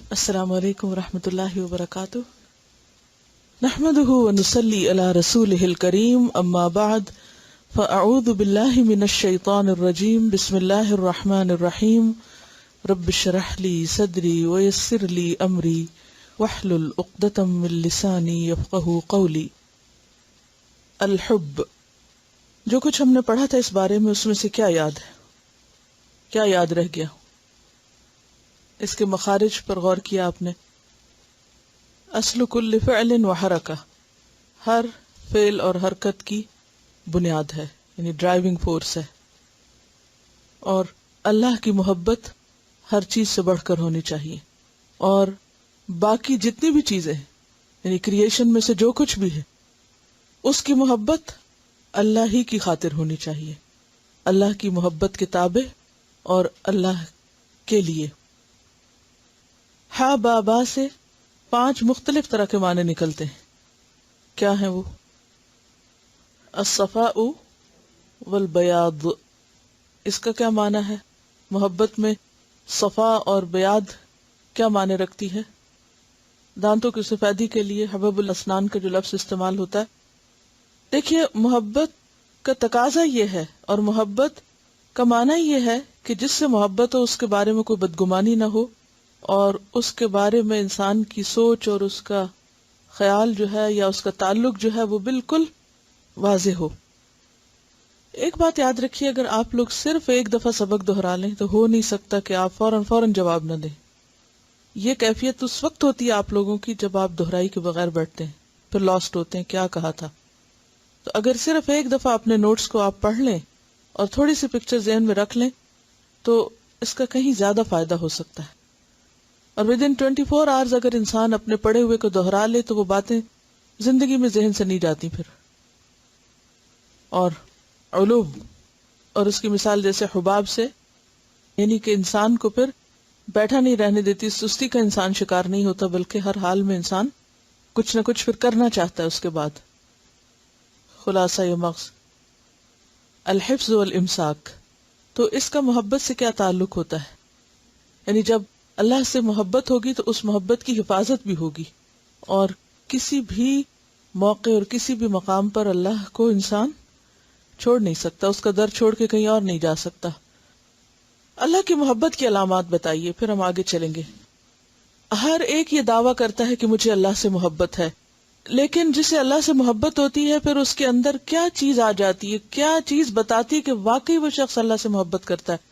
السلام علیکم ورحمۃ اللہ وبرکاتہ، نحمده ونصلی علی رسولہ الکریم، اما بعد فاعوذ باللہ من الشیطان الرجیم، بسم اللہ الرحمن الرحیم، رب اشرح لی صدری ویسر لی امری واحلل عقدۃ من لسانی یفقہوا قولی۔ الحب، جو کچھ ہم نے پڑھا تھا اس بارے میں، اس میں سے کیا یاد ہے؟ کیا یاد رہ گیا؟ اس کے مخارج پر غور کیا آپ نے؟ اصل کل فعل و حرکہ، ہر فعل اور حرکت کی بنیاد ہے، یعنی ڈرائیونگ فورس ہے۔ اور اللہ کی محبت ہر چیز سے بڑھ کر ہونی چاہیے، اور باقی جتنی بھی چیزیں ہیں، یعنی کریشن میں سے جو کچھ بھی ہے، اس کی محبت اللہ ہی کی خاطر ہونی چاہیے، اللہ کی محبت کے تابع اور اللہ کے لیے۔ ہا بابا سے 5 مختلف طرح کے معنی نکلتے ہیں۔ کیا ہیں وہ؟ الصفاء والبیاض، اس کا کیا معنی ہے؟ محبت میں صفا اور بیاض کیا معنی رکھتی ہے؟ دانتوں کی سفیدی کے لیے حبب الاسنان کا جو لفظ استعمال ہوتا ہے، دیکھیے محبت کا تقاضا یہ ہے، اور محبت کا معنی یہ ہے کہ جس سے محبت ہو اس کے بارے میں کوئی بدگمانی نہ ہو، اور اس کے بارے میں انسان کی سوچ اور اس کا خیال جو ہے یا اس کا تعلق جو ہے وہ بالکل واضح ہو۔ ایک بات یاد رکھیے، اگر آپ لوگ صرف ایک دفعہ سبق دہرا لیں تو ہو نہیں سکتا کہ آپ فوراً جواب نہ دیں۔ یہ کیفیت اس وقت ہوتی ہے آپ لوگوں کی جب آپ دہرائی کے بغیر بیٹھتے ہیں، پھر لاسٹ ہوتے ہیں کیا کہا تھا۔ تو اگر صرف ایک دفعہ اپنے نوٹس کو آپ پڑھ لیں اور تھوڑی سی پکچر ذہن میں رکھ لیں تو اس کا کہیں زیادہ فائدہ ہو سکتا ہے۔ اور ودن 24 آورز اگر انسان اپنے پڑھے ہوئے کو دہرا لے تو وہ باتیں زندگی میں ذہن سے نہیں جاتی پھر۔ اور علوم، اور اس کی مثال جیسے حباب سے، یعنی کہ انسان کو پھر بیٹھا نہیں رہنے دیتی، سستی کا انسان شکار نہیں ہوتا، بلکہ ہر حال میں انسان کچھ نہ کچھ پھر کرنا چاہتا ہے اس کے بعد۔ خلاصہ یہ مغز الحفظ والامساک، تو اس کا محبت سے کیا تعلق ہوتا ہے؟ یعنی جب اللہ سے محبت ہوگی تو اس محبت کی حفاظت بھی ہوگی، اور کسی بھی موقع اور کسی بھی مقام پر اللہ کو انسان چھوڑ نہیں سکتا، اس کا در چھوڑ کے کہیں اور نہیں جا سکتا۔ اللہ کی محبت کی علامات بتائیے، پھر ہم آگے چلیں گے۔ ہر ایک یہ دعویٰ کرتا ہے کہ مجھے اللہ سے محبت ہے، لیکن جسے اللہ سے محبت ہوتی ہے پھر اس کے اندر کیا چیز آ جاتی ہے، کیا چیز بتاتی ہے کہ واقعی وہ شخص اللہ سے محبت کرتا ہے؟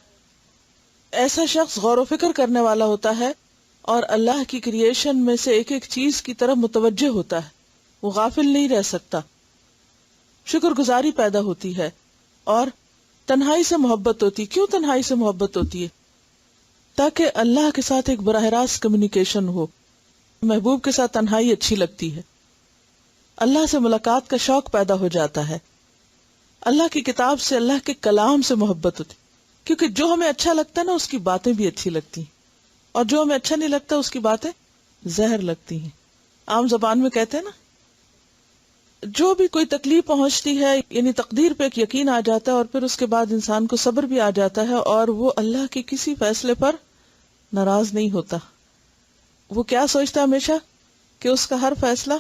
ایسا شخص غور و فکر کرنے والا ہوتا ہے اور اللہ کی کریشن میں سے ایک ایک چیز کی طرف متوجہ ہوتا ہے، وہ غافل نہیں رہ سکتا۔ شکر گزاری پیدا ہوتی ہے اور تنہائی سے محبت ہوتی ہے۔ کیوں تنہائی سے محبت ہوتی ہے؟ تاکہ اللہ کے ساتھ ایک براہ راست کمیونیکیشن ہو۔ محبوب کے ساتھ تنہائی اچھی لگتی ہے، اللہ سے ملاقات کا شوق پیدا ہو جاتا ہے، اللہ کی کتاب سے، اللہ کے کلام سے محبت ہوتی، کیونکہ جو ہمیں اچھا لگتا ہے نا اس کی باتیں بھی اچھی لگتی ہیں، اور جو ہمیں اچھا نہیں لگتا اس کی باتیں زہر لگتی ہیں۔ عام زبان میں کہتے ہیں نا، جو بھی کوئی تکلیف پہنچتی ہے، یعنی تقدیر پہ ایک یقین آ جاتا ہے، اور پھر اس کے بعد انسان کو صبر بھی آ جاتا ہے، اور وہ اللہ کے کسی فیصلے پر ناراض نہیں ہوتا۔ وہ کیا سوچتا ہے ہمیشہ؟ کہ اس کا ہر فیصلہ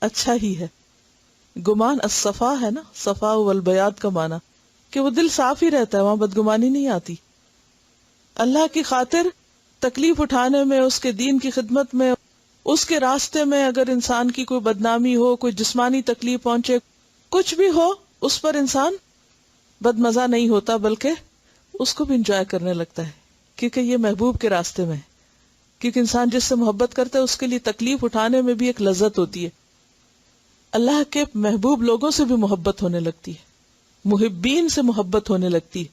اچھا ہی ہے۔ گمان الصفا ہے نا، صفا والبیاض کا معنی کہ وہ دل صاف ہی رہتا ہے، وہاں بدگمانی نہیں آتی۔ اللہ کی خاطر تکلیف اٹھانے میں، اس کے دین کی خدمت میں، اس کے راستے میں اگر انسان کی کوئی بدنامی ہو، کوئی جسمانی تکلیف پہنچے، کچھ بھی ہو، اس پر انسان بدمزہ نہیں ہوتا، بلکہ اس کو بھی انجوائے کرنے لگتا ہے، کیونکہ یہ محبوب کے راستے میں ہے۔ کیونکہ انسان جس سے محبت کرتا ہے اس کے لیے تکلیف اٹھانے میں بھی ایک لذت ہوتی ہے۔ اللہ کے محبوب لوگوں سے بھی محبت ہونے لگتی ہے، محبین سے محبت ہونے لگتی ہے،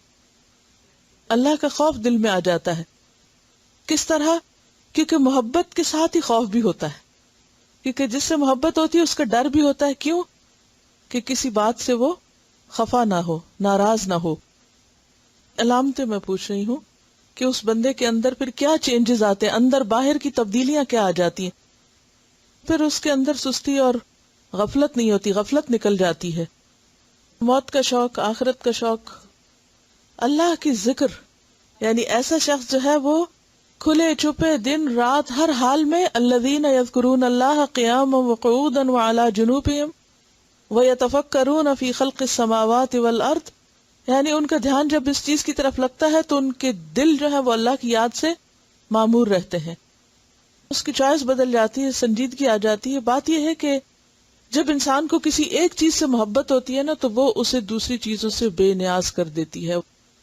اللہ کا خوف دل میں آ جاتا ہے۔ کس طرح؟ کیونکہ محبت کے ساتھ ہی خوف بھی ہوتا ہے، کیونکہ جس سے محبت ہوتی ہے اس کا ڈر بھی ہوتا ہے۔ کیوں؟ کہ کسی بات سے وہ خفا نہ ہو، ناراض نہ ہو۔ علامتیں میں پوچھ رہی ہوں کہ اس بندے کے اندر پھر کیا چینجز آتے ہیں، اندر باہر کی تبدیلیاں کیا آ جاتی ہیں۔ پھر اس کے اندر سستی اور غفلت نہیں ہوتی، غفلت نکل جاتی ہے۔ موت کا شوق، آخرت کا شوق، اللہ کی ذکر، یعنی ایسا شخص جو ہے وہ کھلے چھپے دن رات ہر حال میں الذین یذکرون اللہ قیاما وقعودا وعلی جنوبہم ویتفکرون فی خلق السماوات والارض، یعنی ان کا دھیان جب اس چیز کی طرف لگتا ہے تو ان کے دل جو ہے وہ اللہ کی یاد سے معمور رہتے ہیں، اس کی چوائس بدل جاتی ہے، سنجیدگی آ جاتی ہے۔ بات یہ ہے کہ جب انسان کو کسی ایک چیز سے محبت ہوتی ہے نا تو وہ اسے دوسری چیزوں سے بے نیاز کر دیتی ہے،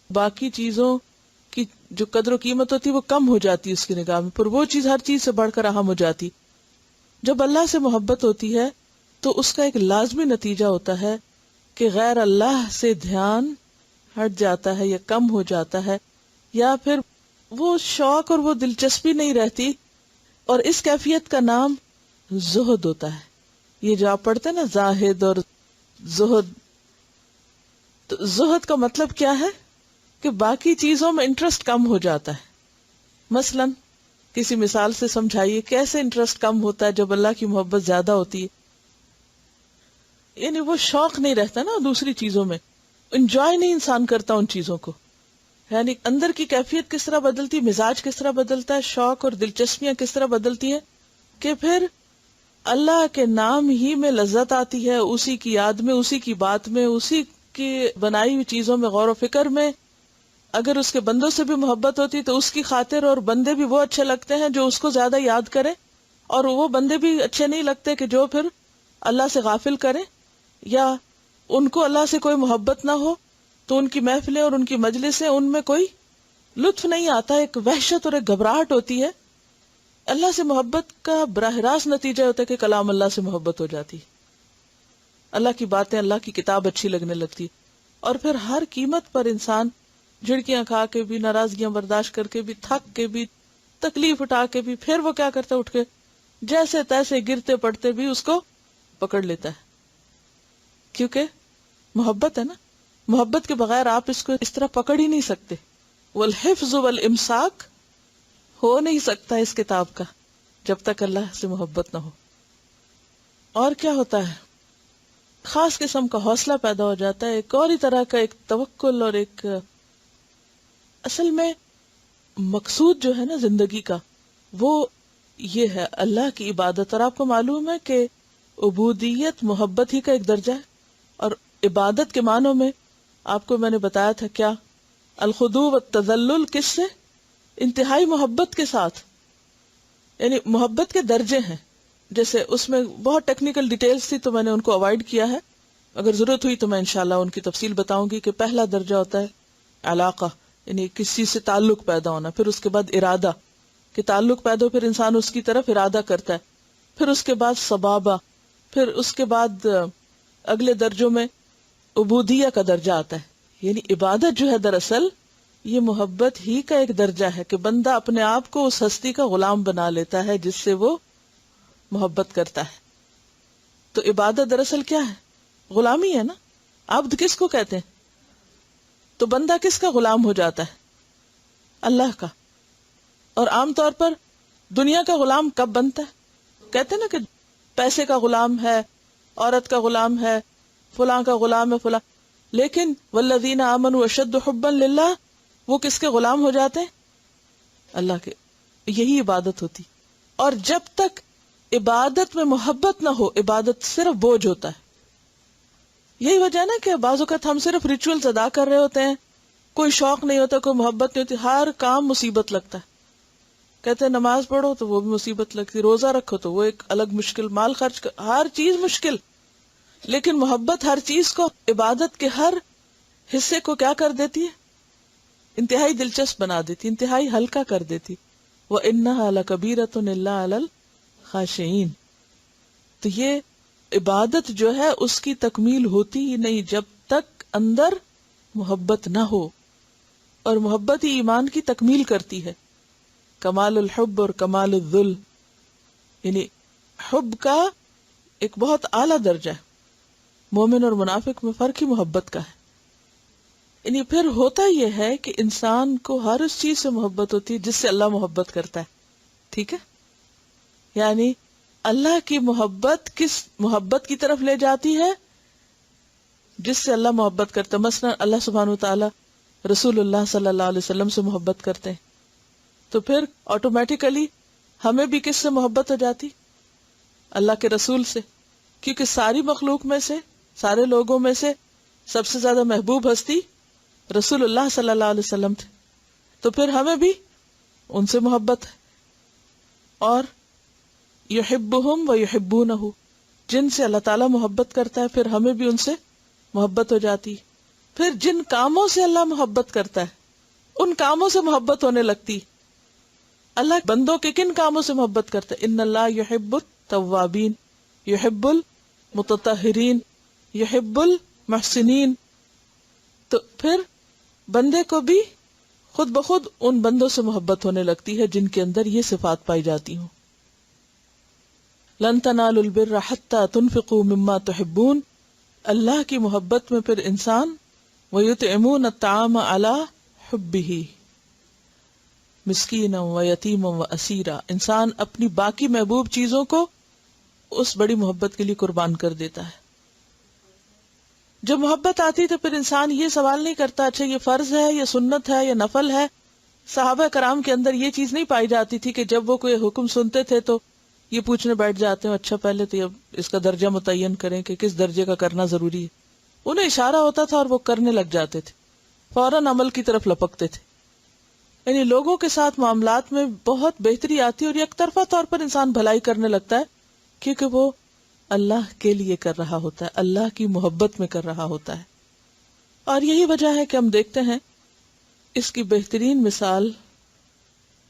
باقی چیزوں کی جو قدر و قیمت ہوتی ہے وہ کم ہو جاتی ہے اس کی نگاہ میں، پر وہ چیز ہر چیز سے بڑھ کر اہم ہو جاتی۔ جب اللہ سے محبت ہوتی ہے تو اس کا ایک لازمی نتیجہ ہوتا ہے کہ غیر اللہ سے دھیان ہٹ جاتا ہے یا کم ہو جاتا ہے، یا پھر وہ شوق اور وہ دلچسپی نہیں رہتی، اور اس کیفیت کا نام زہد ہوتا ہے۔ یہ جو آپ پڑھتے ہیں نا زاہد اور زہد، تو زہد کا مطلب کیا ہے کہ باقی چیزوں میں انٹرسٹ کم ہو جاتا ہے۔ مثلا کسی مثال سے سمجھائیے کیسے انٹرسٹ کم ہوتا ہے جب اللہ کی محبت زیادہ ہوتی ہے، یعنی وہ شوق نہیں رہتا نا دوسری چیزوں میں، انجوائے نہیں انسان کرتا ان چیزوں کو، یعنی اندر کی کیفیت کس طرح بدلتی، مزاج کس طرح بدلتا ہے، شوق اور دلچسپیاں کس طرح بدلتی ہیں کہ پھر اللہ کے نام ہی میں لذت آتی ہے، اسی کی یاد میں، اسی کی بات میں، اسی کی بنائی ہوئی چیزوں میں غور و فکر میں۔ اگر اس کے بندوں سے بھی محبت ہوتی تو اس کی خاطر، اور بندے بھی وہ اچھے لگتے ہیں جو اس کو زیادہ یاد کرے، اور وہ بندے بھی اچھے نہیں لگتے کہ جو پھر اللہ سے غافل کرے، یا ان کو اللہ سے کوئی محبت نہ ہو تو ان کی محفلیں اور ان کی مجلسیں، ان میں کوئی لطف نہیں آتا، ایک وحشت اور ایک گھبراہٹ ہوتی ہے۔ اللہ سے محبت کا براہ راست نتیجہ ہوتا ہے کہ کلام اللہ سے محبت ہو جاتی، اللہ کی باتیں، اللہ کی کتاب اچھی لگنے لگتی، اور پھر ہر قیمت پر انسان جھڑکیاں کھا کے بھی، ناراضگیاں برداشت کر کے بھی، تھک کے بھی، تکلیف اٹھا کے بھی، پھر وہ کیا کرتا ہے، اٹھ کے جیسے تیسے گرتے پڑتے بھی اس کو پکڑ لیتا ہے، کیونکہ محبت ہے نا۔ محبت کے بغیر آپ اس کو اس طرح پکڑ ہی نہیں سکتے۔ والحفظ والامساک ہو نہیں سکتا اس کتاب کا جب تک اللہ سے محبت نہ ہو۔ اور کیا ہوتا ہے، خاص قسم کا حوصلہ پیدا ہو جاتا ہے، ایک اور ہی طرح کا ایک توکل، اور ایک اصل میں مقصود جو ہے نا زندگی کا وہ یہ ہے اللہ کی عبادت۔ اور آپ کو معلوم ہے کہ عبودیت محبت ہی کا ایک درجہ ہے، اور عبادت کے معنوں میں آپ کو میں نے بتایا تھا کیا، الخضوع والتذلل، کس سے؟ انتہائی محبت کے ساتھ، یعنی محبت کے درجے ہیں، جیسے اس میں بہت ٹیکنیکل ڈیٹیلز تھی تو میں نے ان کو اوائڈ کیا ہے، اگر ضرورت ہوئی تو میں انشاءاللہ ان کی تفصیل بتاؤں گی کہ پہلا درجہ ہوتا ہے علاقہ، یعنی کسی سے تعلق پیدا ہونا، پھر اس کے بعد ارادہ کہ تعلق پیدا ہو، پھر انسان اس کی طرف ارادہ کرتا ہے، پھر اس کے بعد صبابہ، پھر اس کے بعد اگلے درجوں میں عبودیہ کا درجہ آتا ہے، یعنی عبادت جو ہے دراصل یہ محبت ہی کا ایک درجہ ہے کہ بندہ اپنے آپ کو اس ہستی کا غلام بنا لیتا ہے جس سے وہ محبت کرتا ہے۔ تو عبادت دراصل کیا ہے؟ غلامی ہے نا۔ عبد کس کو کہتے ہیں؟ تو بندہ کس کا غلام ہو جاتا ہے؟ اللہ کا۔ اور عام طور پر دنیا کا غلام کب بنتا ہے؟ کہتے ہیں نا کہ پیسے کا غلام ہے، عورت کا غلام ہے، فلاں کا غلام ہے، فلاں، لیکن والذین آمنوا اشد حبا للہ، وہ کس کے غلام ہو جاتے ہیں؟ اللہ کے۔ یہی عبادت ہوتی، اور جب تک عبادت میں محبت نہ ہو عبادت صرف بوجھ ہوتا ہے۔ یہی وجہ ہے نا کہ بعض اوقات ہم صرف ریچولز ادا کر رہے ہوتے ہیں، کوئی شوق نہیں ہوتا، کوئی محبت نہیں ہوتی، ہر کام مصیبت لگتا ہے۔ کہتے ہیں نماز پڑھو تو وہ بھی مصیبت لگتی، روزہ رکھو تو وہ ایک الگ مشکل، مال خرچ کر، ہر چیز مشکل۔ لیکن محبت ہر چیز کو، عبادت کے ہر حصے کو کیا کر دیتی ہے؟ انتہائی دلچسپ بنا دیتی، انتہائی ہلکا کر دیتی۔ وَإِنَّهَا لَكَبِيرَةٌ إِلَّا عَلَى الْخَاشِعِينَ۔ تو یہ عبادت جو ہے اس کی تکمیل ہوتی ہی نہیں جب تک اندر محبت نہ ہو، اور محبت ہی ایمان کی تکمیل کرتی ہے۔ کمال الحب اور کمال الذل، یعنی حب کا ایک بہت اعلیٰ درجہ ہے۔ مومن اور منافق میں فرق ہی محبت کا ہے۔ یعنی پھر ہوتا یہ ہے کہ انسان کو ہر اس چیز سے محبت ہوتی ہے جس سے اللہ محبت کرتا ہے، ٹھیک ہے؟ یعنی اللہ کی محبت کس محبت کی طرف لے جاتی ہے؟ جس سے اللہ محبت کرتا ہے۔ مثلا اللہ سبحانہ وتعالی رسول اللہ صلی اللہ علیہ وسلم سے محبت کرتے ہیں، تو پھر آٹومیٹیکلی ہمیں بھی کس سے محبت ہو جاتی؟ اللہ کے رسول سے، کیونکہ ساری مخلوق میں سے، سارے لوگوں میں سے سب سے زیادہ محبوب ہستی رسول اللہ صلی اللہ علیہ وسلم تھے، تو پھر ہمیں بھی ان سے محبت ہے. اور یحبہم و یحبونہ، جن سے اللہ تعالیٰ محبت کرتا ہے پھر ہمیں بھی ان سے محبت ہو جاتی. پھر جن کاموں سے اللہ محبت کرتا ہے ان کاموں سے محبت ہونے لگتی. اللہ بندوں کے کن کاموں سے محبت کرتا ہے؟ ان اللہ یحب التوابین، یحب المتطہرین، یحب المحسنین. تو پھر بندے کو بھی خود بخود ان بندوں سے محبت ہونے لگتی ہے جن کے اندر یہ صفات پائی جاتی ہوں. لن تنالوا البر حتى تنفقوا مما تحبون، اللہ کی محبت میں پھر انسان وَيُطْعِمُونَ الطَّعَامَ عَلَى حُبِّهِ مسکینا و یتیما و اسیرا، انسان اپنی باقی محبوب چیزوں کو اس بڑی محبت کے لیے قربان کر دیتا ہے. جب محبت آتی تو پھر انسان یہ سوال نہیں کرتا اچھا یہ فرض ہے یا سنت ہے یا نفل ہے. صحابہ کرام کے اندر یہ چیز نہیں پائی جاتی تھی کہ جب وہ کوئی حکم سنتے تھے تو یہ پوچھنے بیٹھ جاتے ہیں اچھا پہلے تو اب اس کا درجہ متعین کریں کہ کس درجے کا کرنا ضروری ہے. انہیں اشارہ ہوتا تھا اور وہ کرنے لگ جاتے تھے، فوراً عمل کی طرف لپکتے تھے. یعنی لوگوں کے ساتھ معاملات میں بہت بہتری آتی ہے اور یک طرفہ طور پر انسان بھلائی کرنے لگتا ہے کیونکہ وہ اللہ کے لیے کر رہا ہوتا ہے، اللہ کی محبت میں کر رہا ہوتا ہے. اور یہی وجہ ہے کہ ہم دیکھتے ہیں اس کی بہترین مثال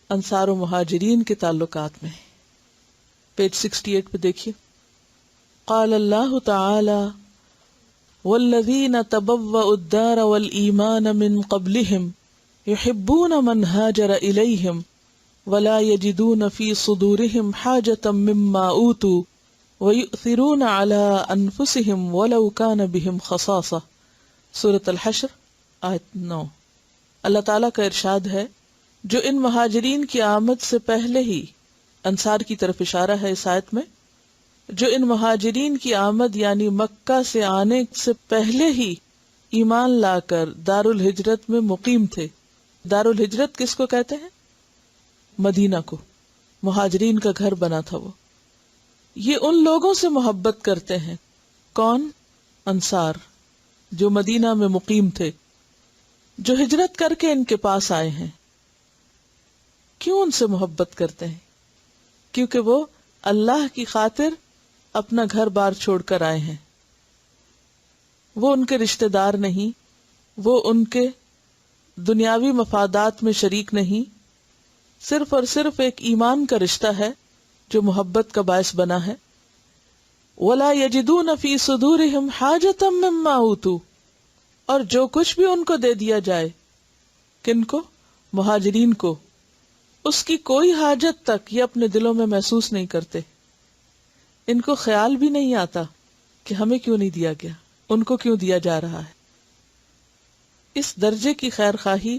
انصار و مہاجرین کے تعلقات میں. پیج 68 پہ دیکھیے، قال اللہ تعالی والذین تبوأوا الدار والایمان من قبلہم یحبون من ہاجر الیہم ولا یجدون فی صدورہم حاجة مما اوتوا ویؤثرون علی انفسہم ولو کان بہم خصاصہ. سورۃ الحشر آیت 9. اللہ تعالیٰ کا ارشاد ہے جو ان مہاجرین کی آمد سے پہلے ہی، انصار کی طرف اشارہ ہے اس آیت میں، جو ان مہاجرین کی آمد یعنی مکہ سے آنے سے پہلے ہی ایمان لا کر دار الہجرت میں مقیم تھے. دار الہجرت کس کو کہتے ہیں؟ مدینہ کو، مہاجرین کا گھر بنا تھا وہ. یہ ان لوگوں سے محبت کرتے ہیں. کون؟ انصار، جو مدینہ میں مقیم تھے، جو ہجرت کر کے ان کے پاس آئے ہیں. کیوں ان سے محبت کرتے ہیں؟ کیونکہ وہ اللہ کی خاطر اپنا گھر بار چھوڑ کر آئے ہیں. وہ ان کے رشتہ دار نہیں، وہ ان کے دنیاوی مفادات میں شریک نہیں، صرف اور صرف ایک ایمان کا رشتہ ہے جو محبت کا باعث بنا ہے. وَلَا يَجِدُونَ فِي صُدُورِهِمْ حَاجَةً مِّمَّا أُوتُوا، اور جو کچھ بھی ان کو دے دیا جائے، کن کو؟ مہاجرین کو، اس کی کوئی حاجت تک یہ اپنے دلوں میں محسوس نہیں کرتے. ان کو خیال بھی نہیں آتا کہ ہمیں کیوں نہیں دیا گیا، ان کو کیوں دیا جا رہا ہے. اس درجے کی خیر خواہی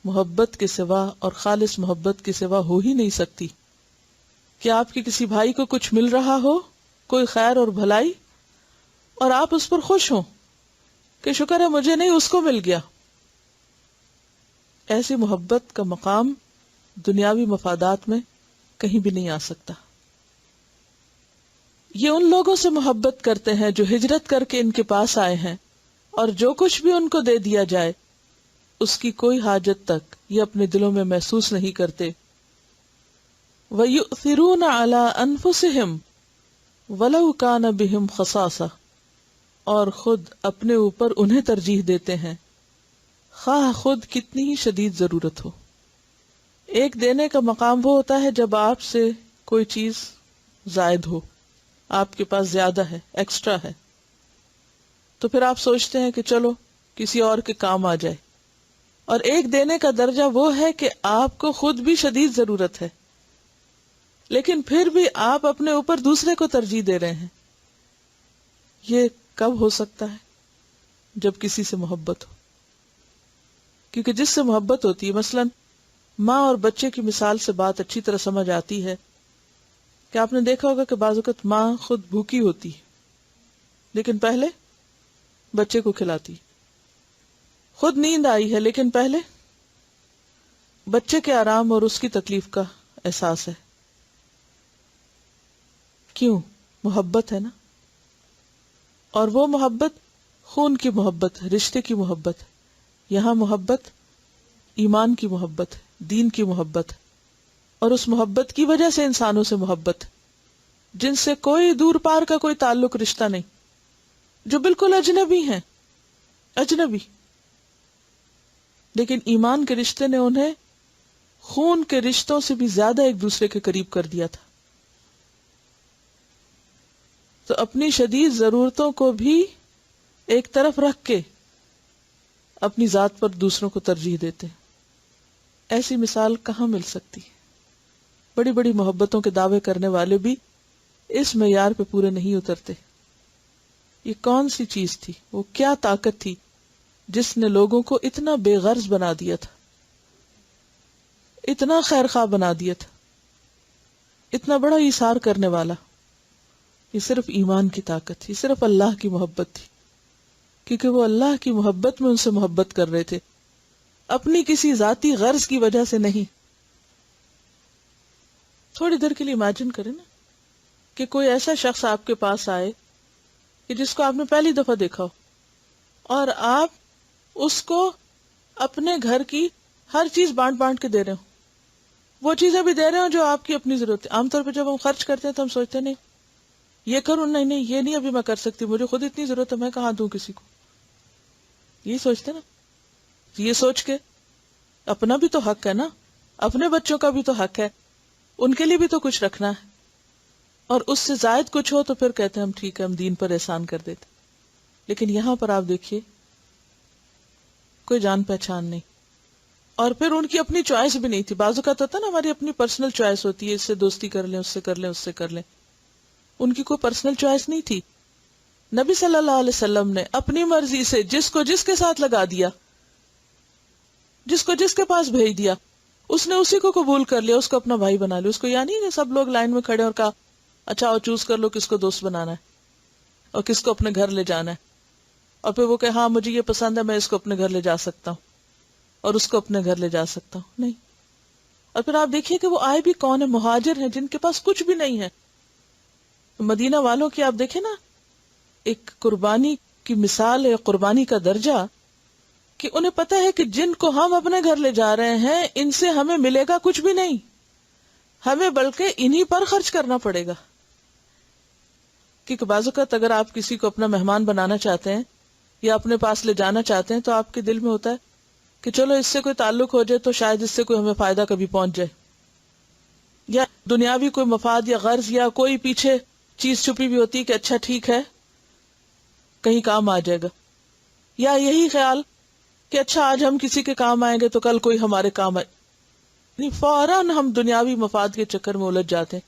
محبت کے سوا اور خالص محبت کے سوا ہو ہی نہیں سکتی. کہ آپ کے کسی بھائی کو کچھ مل رہا ہو، کوئی خیر اور بھلائی، اور آپ اس پر خوش ہوں کہ شکر ہے مجھے نہیں اس کو مل گیا. ایسی محبت کا مقام دنیاوی مفادات میں کہیں بھی نہیں آ سکتا. یہ ان لوگوں سے محبت کرتے ہیں جو ہجرت کر کے ان کے پاس آئے ہیں، اور جو کچھ بھی ان کو دے دیا جائے اس کی کوئی حاجت تک یہ اپنے دلوں میں محسوس نہیں کرتے. وَيُؤْثِرُونَ عَلَىٰ أَنفُسِهِمْ وَلَوْ كَانَ بِهِمْ خَصَاصَةٌ، اور خود اپنے اوپر انہیں ترجیح دیتے ہیں خواہ خود کتنی ہی شدید ضرورت ہو. ایک دینے کا مقام وہ ہوتا ہے جب آپ سے کوئی چیز زائد ہو، آپ کے پاس زیادہ ہے، ایکسٹرا ہے، تو پھر آپ سوچتے ہیں کہ چلو کسی اور کے کام آ جائے. اور ایک دینے کا درجہ وہ ہے کہ آپ کو خود بھی شدید ضرورت ہے لیکن پھر بھی آپ اپنے اوپر دوسرے کو ترجیح دے رہے ہیں. یہ کب ہو سکتا ہے؟ جب کسی سے محبت ہو. کیونکہ جس سے محبت ہوتی ہے، مثلا ماں اور بچے کی مثال سے بات اچھی طرح سمجھ آتی ہے کہ آپ نے دیکھا ہوگا کہ بعض اوقات ماں خود بھوکی ہوتی لیکن پہلے بچے کو کھلاتی، خود نیند آئی ہے لیکن پہلے بچے کے آرام اور اس کی تکلیف کا احساس ہے. کیوں؟ محبت ہے نا. اور وہ محبت خون کی محبت، رشتے کی محبت. یہاں محبت ایمان کی محبت، دین کی محبت، اور اس محبت کی وجہ سے انسانوں سے محبت جن سے کوئی دور پار کا کوئی تعلق رشتہ نہیں، جو بالکل اجنبی ہیں، اجنبی، لیکن ایمان کے رشتے نے انہیں خون کے رشتوں سے بھی زیادہ ایک دوسرے کے قریب کر دیا تھا. تو اپنی شدید ضرورتوں کو بھی ایک طرف رکھ کے اپنی ذات پر دوسروں کو ترجیح دیتے ہیں. ایسی مثال کہاں مل سکتی؟ بڑی بڑی محبتوں کے دعوے کرنے والے بھی اس معیار پہ پورے نہیں اترتے. یہ کون سی چیز تھی، وہ کیا طاقت تھی جس نے لوگوں کو اتنا بے غرض بنا دیا تھا، اتنا خیر خواہ بنا دیا تھا، اتنا بڑا ایثار کرنے والا؟ یہ صرف ایمان کی طاقت تھی، صرف اللہ کی محبت تھی، کیونکہ وہ اللہ کی محبت میں ان سے محبت کر رہے تھے، اپنی کسی ذاتی غرض کی وجہ سے نہیں. تھوڑی دیر کے لیے امیجن کریں نا کہ کوئی ایسا شخص آپ کے پاس آئے کہ جس کو آپ نے پہلی دفعہ دیکھا ہو، اور آپ اس کو اپنے گھر کی ہر چیز بانٹ بانٹ کے دے رہے ہوں، وہ چیزیں بھی دے رہے ہوں جو آپ کی اپنی ضرورت ہے. عام طور پہ جب ہم خرچ کرتے ہیں تو ہم سوچتے نہیں یہ کروں، نہیں یہ نہیں ابھی میں کر سکتی، مجھے خود اتنی ضرورت ہے، میں کہاں دوں کسی کو. یہی سوچتے نا. یہ سوچ کے اپنا بھی تو حق ہے نا، اپنے بچوں کا بھی تو حق ہے، ان کے لیے بھی تو کچھ رکھنا ہے، اور اس سے زائد کچھ ہو تو پھر کہتے ہیں ہم ٹھیک ہے، ہم دین پر احسان کر دیتے. لیکن یہاں پر آپ دیکھیے کوئی جان پہچان نہیں، اور پھر ان کی اپنی چوائس بھی نہیں تھی. بعض اوقات ہوتا نا ہماری اپنی پرسنل چوائس ہوتی ہے، اس سے دوستی کر لیں، اس سے کر لیں، اس سے کر لیں. ان کی کوئی پرسنل چوائس نہیں تھی. نبی صلی اللہ علیہ وسلم نے اپنی مرضی سے جس کو جس کے ساتھ لگا دیا، جس کو جس کے پاس بھیج دیا، اس نے اسی کو قبول کر لیا، اس کو اپنا بھائی بنا لیا. اس کو یا نہیں کہ سب لوگ لائن میں کھڑے اور کہا اچھا اور چوز کر لو کس کو دوست بنانا ہے اور کس کو اپنے گھر لے جانا ہے، اور پھر وہ کہ ہاں مجھے یہ پسند ہے، میں اس کو اپنے گھر لے جا سکتا ہوں اور اس کو اپنے گھر لے جا سکتا ہوں. نہیں. اور پھر آپ دیکھیے کہ وہ آئے بھی کون ہے؟ مہاجر ہیں جن کے پاس کچھ بھی نہیں ہے. مدینہ والوں کی آپ دیکھیں نا، ایک قربانی کی مثال ہے، قربانی کا درجہ، کہ انہیں پتہ ہے کہ جن کو ہم اپنے گھر لے جا رہے ہیں ان سے ہمیں ملے گا کچھ بھی نہیں، ہمیں بلکہ انہی پر خرچ کرنا پڑے گا. کیونکہ بعض اوقات اگر آپ کسی کو اپنا مہمان بنانا چاہتے ہیں یا اپنے پاس لے جانا چاہتے ہیں تو آپ کے دل میں ہوتا ہے کہ چلو اس سے کوئی تعلق ہو جائے تو شاید اس سے کوئی ہمیں فائدہ کبھی پہنچ جائے، یا دنیاوی کوئی مفاد یا غرض یا کوئی پیچھے چیز چھپی بھی ہوتی ہے کہ اچھا ٹھیک ہے کہیں کام آ جائے گا، یا یہی خیال کہ اچھا آج ہم کسی کے کام آئیں گے تو کل کوئی ہمارے کام آئے. فوراً ہم دنیاوی مفاد کے چکر میں الجھ جاتے ہیں.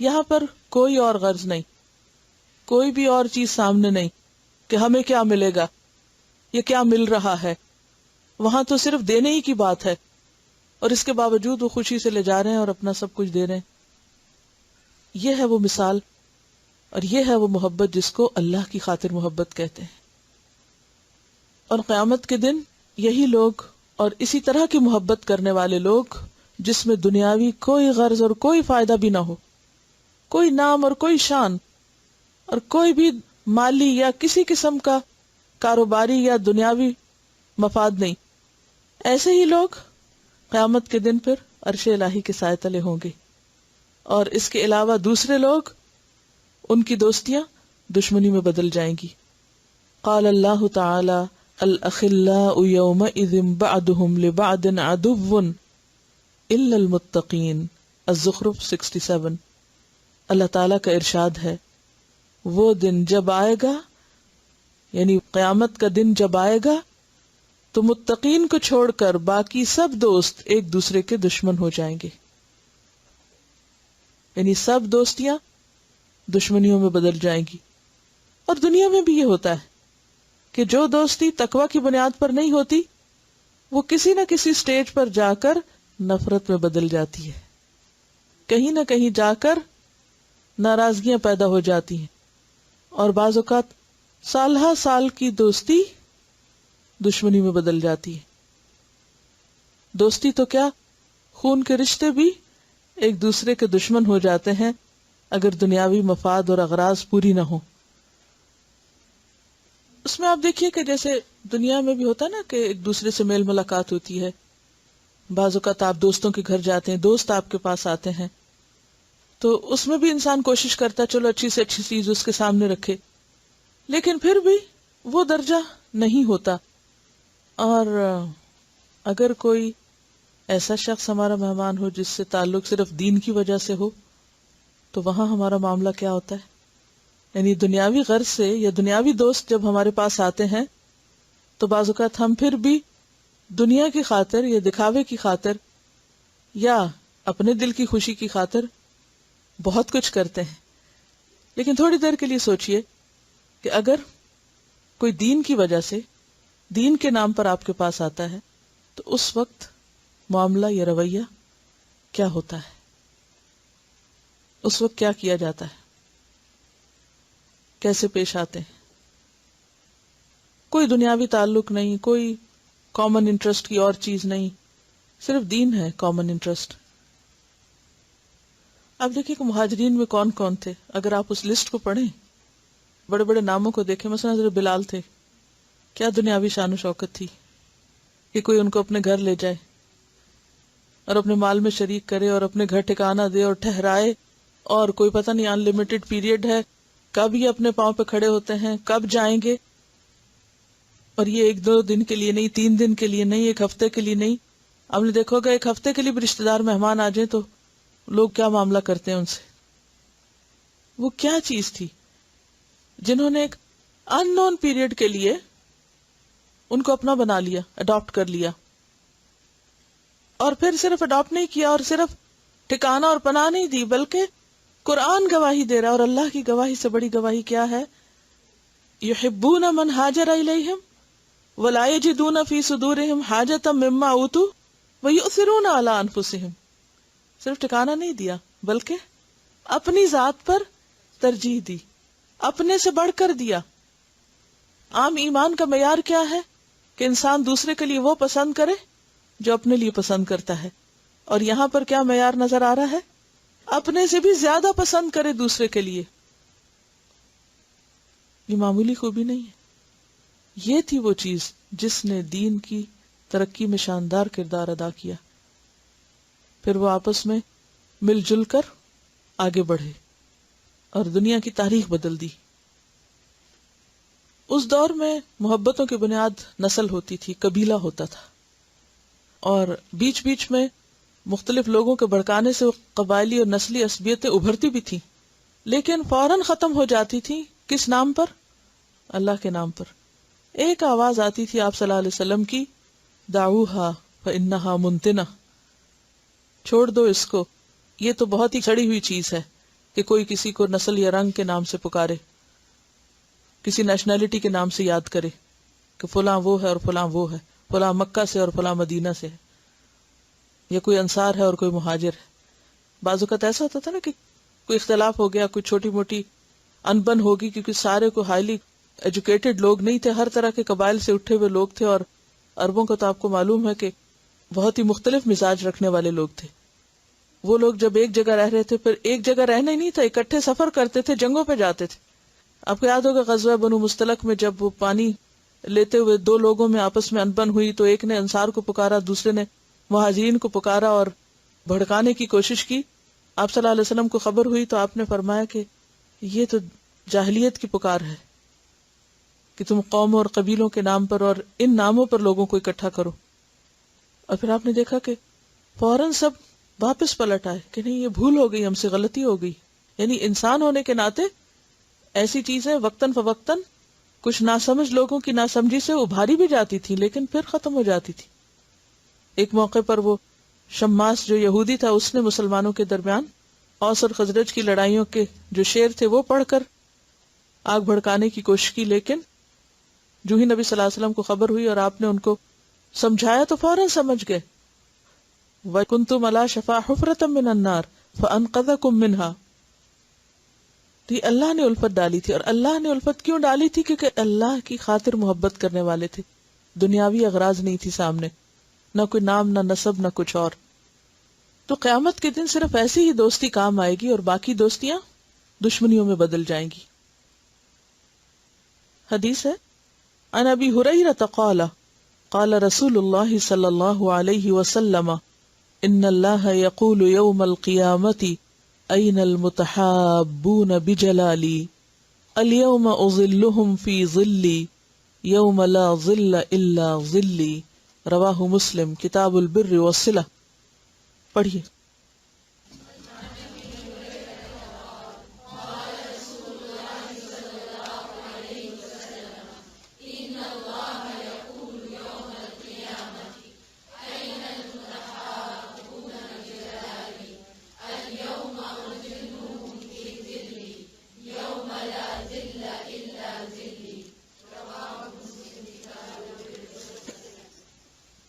یہاں پر کوئی اور غرض نہیں، کوئی بھی اور چیز سامنے نہیں کہ ہمیں کیا ملے گا، یہ کیا مل رہا ہے. وہاں تو صرف دینے ہی کی بات ہے، اور اس کے باوجود وہ خوشی سے لے جا رہے ہیں اور اپنا سب کچھ دے رہے ہیں. یہ ہے وہ مثال، اور یہ ہے وہ محبت جس کو اللہ کی خاطر محبت کہتے ہیں. اور قیامت کے دن یہی لوگ اور اسی طرح کی محبت کرنے والے لوگ جس میں دنیاوی کوئی غرض اور کوئی فائدہ بھی نہ ہو، کوئی نام اور کوئی شان اور کوئی بھی مالی یا کسی قسم کا کاروباری یا دنیاوی مفاد نہیں، ایسے ہی لوگ قیامت کے دن پھر عرش الہی کے سائے تلے ہوں گے. اور اس کے علاوہ دوسرے لوگ، ان کی دوستیاں دشمنی میں بدل جائیں گی. قال اللہ تعالی الاخلاء یومئذ بعضهم لبعض عدو الا المتقین. الزخرف 67. اللہ تعالیٰ کا ارشاد ہے، وہ دن جب آئے گا، یعنی قیامت کا دن جب آئے گا تو متقین کو چھوڑ کر باقی سب دوست ایک دوسرے کے دشمن ہو جائیں گے. یعنی سب دوستیاں دشمنیوں میں بدل جائیں گی. اور دنیا میں بھی یہ ہوتا ہے کہ جو دوستی تقوی کی بنیاد پر نہیں ہوتی وہ کسی نہ کسی سٹیج پر جا کر نفرت میں بدل جاتی ہے، کہیں نہ کہیں جا کر ناراضگیاں پیدا ہو جاتی ہیں، اور بعض اوقات سالہ سال کی دوستی دشمنی میں بدل جاتی ہے. دوستی تو کیا، خون کے رشتے بھی ایک دوسرے کے دشمن ہو جاتے ہیں اگر دنیاوی مفاد اور اغراض پوری نہ ہو۔ اس میں آپ دیکھیے کہ جیسے دنیا میں بھی ہوتا ہے نا کہ ایک دوسرے سے میل ملاقات ہوتی ہے، بعض اوقات آپ دوستوں کے گھر جاتے ہیں، دوست آپ کے پاس آتے ہیں، تو اس میں بھی انسان کوشش کرتا ہے چلو اچھی سے اچھی چیز اس کے سامنے رکھے، لیکن پھر بھی وہ درجہ نہیں ہوتا۔ اور اگر کوئی ایسا شخص ہمارا مہمان ہو جس سے تعلق صرف دین کی وجہ سے ہو، تو وہاں ہمارا معاملہ کیا ہوتا ہے؟ یعنی دنیاوی غرض سے یا دنیاوی دوست جب ہمارے پاس آتے ہیں تو بعض اوقات ہم پھر بھی دنیا کی خاطر یا دکھاوے کی خاطر یا اپنے دل کی خوشی کی خاطر بہت کچھ کرتے ہیں۔ لیکن تھوڑی دیر کے لیے سوچئے کہ اگر کوئی دین کی وجہ سے، دین کے نام پر آپ کے پاس آتا ہے تو اس وقت معاملہ یا رویہ کیا ہوتا ہے؟ اس وقت کیا کیا جاتا ہے؟ کیسے پیش آتے ہیں؟ کوئی دنیاوی تعلق نہیں، کوئی کامن انٹرسٹ کی اور چیز نہیں، صرف دین ہے کامن انٹرسٹ۔ آپ دیکھیں کہ مہاجرین میں کون کون تھے، اگر آپ اس لسٹ کو پڑھیں، بڑے بڑے ناموں کو دیکھیں، مثلا حضرت بلال تھے، کیا دنیاوی شان و شوکت تھی کہ کوئی ان کو اپنے گھر لے جائے اور اپنے مال میں شریک کرے اور اپنے گھر ٹھکانہ دے اور ٹھہرائے، اور کوئی پتہ نہیں ان لمیٹڈ پیریڈ ہے، کب یہ اپنے پاؤں پہ کھڑے ہوتے ہیں، کب جائیں گے، اور یہ 1-2 دن کے لیے نہیں، 3 دن کے لیے نہیں، 1 ہفتے کے لیے نہیں۔ آپ نے دیکھو گا 1 ہفتے کے لیے بھی رشتہ دار مہمان آ جائیں تو لوگ کیا معاملہ کرتے ہیں ان سے۔ وہ کیا چیز تھی جنہوں نے ایک ان نون پیریڈ کے لیے ان کو اپنا بنا لیا، اڈاپٹ کر لیا، اور پھر صرف اڈاپٹ نہیں کیا اور صرف ٹھکانہ اور پناہ نہیں دی، بلکہ قرآن گواہی دے رہا، اور اللہ کی گواہی سے بڑی گواہی کیا ہے؟ یحبون من ہاجر الیہم ولا یجدون فی صدورہم حاجۃ مما اوتوا ویؤثرون علی انفسہم۔ صرف ٹھکانہ نہیں دیا بلکہ اپنی ذات پر ترجیح دی، اپنے سے بڑھ کر دیا۔ عام ایمان کا معیار کیا ہے کہ انسان دوسرے کے لیے وہ پسند کرے جو اپنے لیے پسند کرتا ہے، اور یہاں پر کیا معیار نظر آ رہا ہے؟ اپنے سے بھی زیادہ پسند کرے دوسرے کے لیے۔ یہ معمولی خوبی نہیں ہے، یہ تھی وہ چیز جس نے دین کی ترقی میں شاندار کردار ادا کیا۔ پھر وہ آپس میں مل جل کر آگے بڑھے اور دنیا کی تاریخ بدل دی۔ اس دور میں محبتوں کی بنیاد نسل ہوتی تھی، قبیلہ ہوتا تھا، اور بیچ بیچ میں مختلف لوگوں کے بھڑکانے سے قبائلی اور نسلی عصبیتیں ابھرتی بھی تھیں، لیکن فوراً ختم ہو جاتی تھی۔ کس نام پر؟ اللہ کے نام پر۔ ایک آواز آتی تھی آپ صلی اللہ علیہ وسلم کی، دعوہا فانہا منتنہ، چھوڑ دو اس کو، یہ تو بہت ہی سڑی ہوئی چیز ہے کہ کوئی کسی کو نسل یا رنگ کے نام سے پکارے، کسی نیشنلٹی کے نام سے یاد کرے کہ فلاں وہ ہے اور فلاں وہ ہے، فلاں مکہ سے اور فلاں مدینہ سے ہے، یا کوئی انصار ہے اور کوئی مہاجر ہے۔ بعض اوقات ایسا ہوتا تھا نا کہ کوئی اختلاف ہو گیا، کوئی چھوٹی موٹی انبن ہوگی، کیونکہ سارے کو ہائیلی ایجوکیٹڈ لوگ نہیں تھے، ہر طرح کے قبائل سے اٹھے ہوئے لوگ تھے، اور عربوں کو تو آپ کو معلوم ہے کہ بہت ہی مختلف مزاج رکھنے والے لوگ تھے۔ وہ لوگ جب ایک جگہ رہ رہے تھے، پھر ایک جگہ رہنا ہی نہیں تھا، اکٹھے سفر کرتے تھے، جنگوں پہ جاتے تھے۔ آپ کو یاد ہوگا غزوہ بنو مستلق میں جب وہ پانی لیتے ہوئے 2 لوگوں میں آپس میں انبن ہوئی تو ایک نے انصار کو پکارا، دوسرے نے مہاجرین کو پکارا اور بھڑکانے کی کوشش کی۔ آپ صلی اللہ علیہ وسلم کو خبر ہوئی تو آپ نے فرمایا کہ یہ تو جاہلیت کی پکار ہے کہ تم قوموں اور قبیلوں کے نام پر اور ان ناموں پر لوگوں کو اکٹھا کرو۔ اور پھر آپ نے دیکھا کہ فوراً سب واپس پلٹ آئے کہ نہیں، یہ بھول ہو گئی، ہم سے غلطی ہو گئی۔ یعنی انسان ہونے کے ناطے ایسی چیزیں وقتاً فوقتاً کچھ ناسمجھ لوگوں کی ناسمجھی سے ابھاری بھی جاتی تھی، لیکن پھر ختم ہو جاتی تھی۔ ایک موقع پر وہ شماس جو یہودی تھا، اس نے مسلمانوں کے درمیان اوس اور خزرج کی لڑائیوں کے جو شعر تھے وہ پڑھ کر آگ بھڑکانے کی کوشش کی، لیکن جو ہی نبی صلی اللہ علیہ وسلم کو خبر ہوئی اور آپ نے ان کو سمجھایا تو فوراً سمجھ گئے۔ وَكُنْتُمْ عَلَى شَفَا حُفْرَةٍ مِّنَ النَّارِ فَأَنْقَذَكُم مِّنْهَا۔ تو یہ اللہ نے الفت ڈالی تھی، اور اللہ نے الفت کیوں ڈالی تھی؟ کیونکہ اللہ کی خاطر محبت کرنے والے تھے، دنیاوی اغراض نہیں تھی سامنے۔ نہ کوئی نام، نہ نسب، نہ کچھ اور. تو قیامت کے دن صرف ایسی ہی دوستی کام آئے گی اور باقی دوستیاں دشمنیوں میں بدل جائیں گی. حدیث ہے عن ابی ہریرہ قال قال رسول اللہ صلی اللہ علیہ وسلم ان اللہ یقول یوم القیامت این المتحابون بجلالی اليوم اظلهم فی ظلی یوم لا ظل الا ظلی. رواہ مسلم کتاب البر والصلہ. پڑھیے.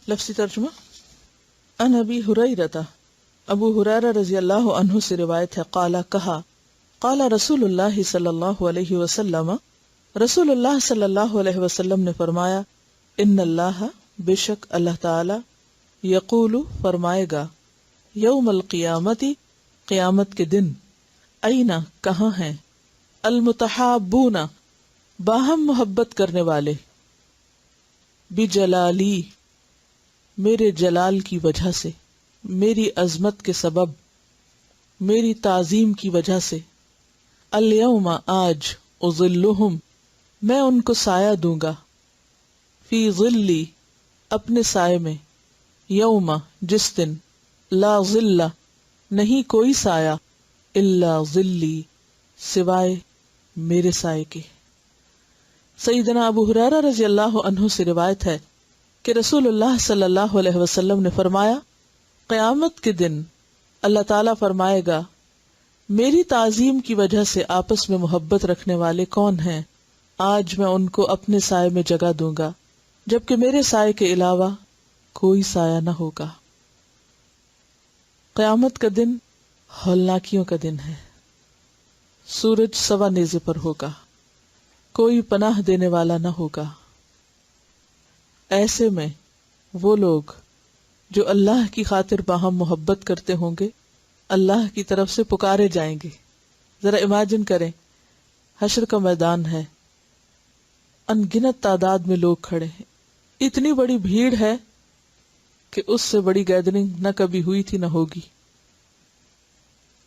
لفظی ترجمہ. ان ابی ہریرہ، ابو ہریرہ رضی اللہ عنہ سے روایت ہے، قال کہا، قال رسول اللہ صلی اللہ علیہ وسلم، رسول اللہ صلی اللہ علیہ وسلم نے فرمایا، ان اللہ، بے شک اللہ تعالی، یقول فرمائے گا، یوم القیامت، قیامت کے دن، این کہاں ہیں، المتحابون باہم محبت کرنے والے، بجلالی میرے جلال کی وجہ سے، میری عظمت کے سبب، میری تعظیم کی وجہ سے، الیوم آج، اظلہم میں ان کو سایہ دوں گا، فی ظلی اپنے سائے میں، یوم جس دن، لا ظل نہیں کوئی سایہ، الا ظلی سوائے میرے سائے کے. سیدنا ابو ہریرہ رضی اللہ عنہ سے روایت ہے کہ رسول اللہ صلی اللہ علیہ وسلم نے فرمایا، قیامت کے دن اللہ تعالیٰ فرمائے گا، میری تعظیم کی وجہ سے آپس میں محبت رکھنے والے کون ہیں، آج میں ان کو اپنے سائے میں جگہ دوں گا، جبکہ میرے سائے کے علاوہ کوئی سایہ نہ ہوگا. قیامت کا دن ہولناکیوں کا دن ہے. سورج سوا نیزے پر ہوگا، کوئی پناہ دینے والا نہ ہوگا. ایسے میں وہ لوگ جو اللہ کی خاطر باہم محبت کرتے ہوں گے اللہ کی طرف سے پکارے جائیں گے. ذرا امیجن کریں، حشر کا میدان ہے، ان گنت تعداد میں لوگ کھڑے ہیں، اتنی بڑی بھیڑ ہے کہ اس سے بڑی گیدرنگ نہ کبھی ہوئی تھی نہ ہوگی،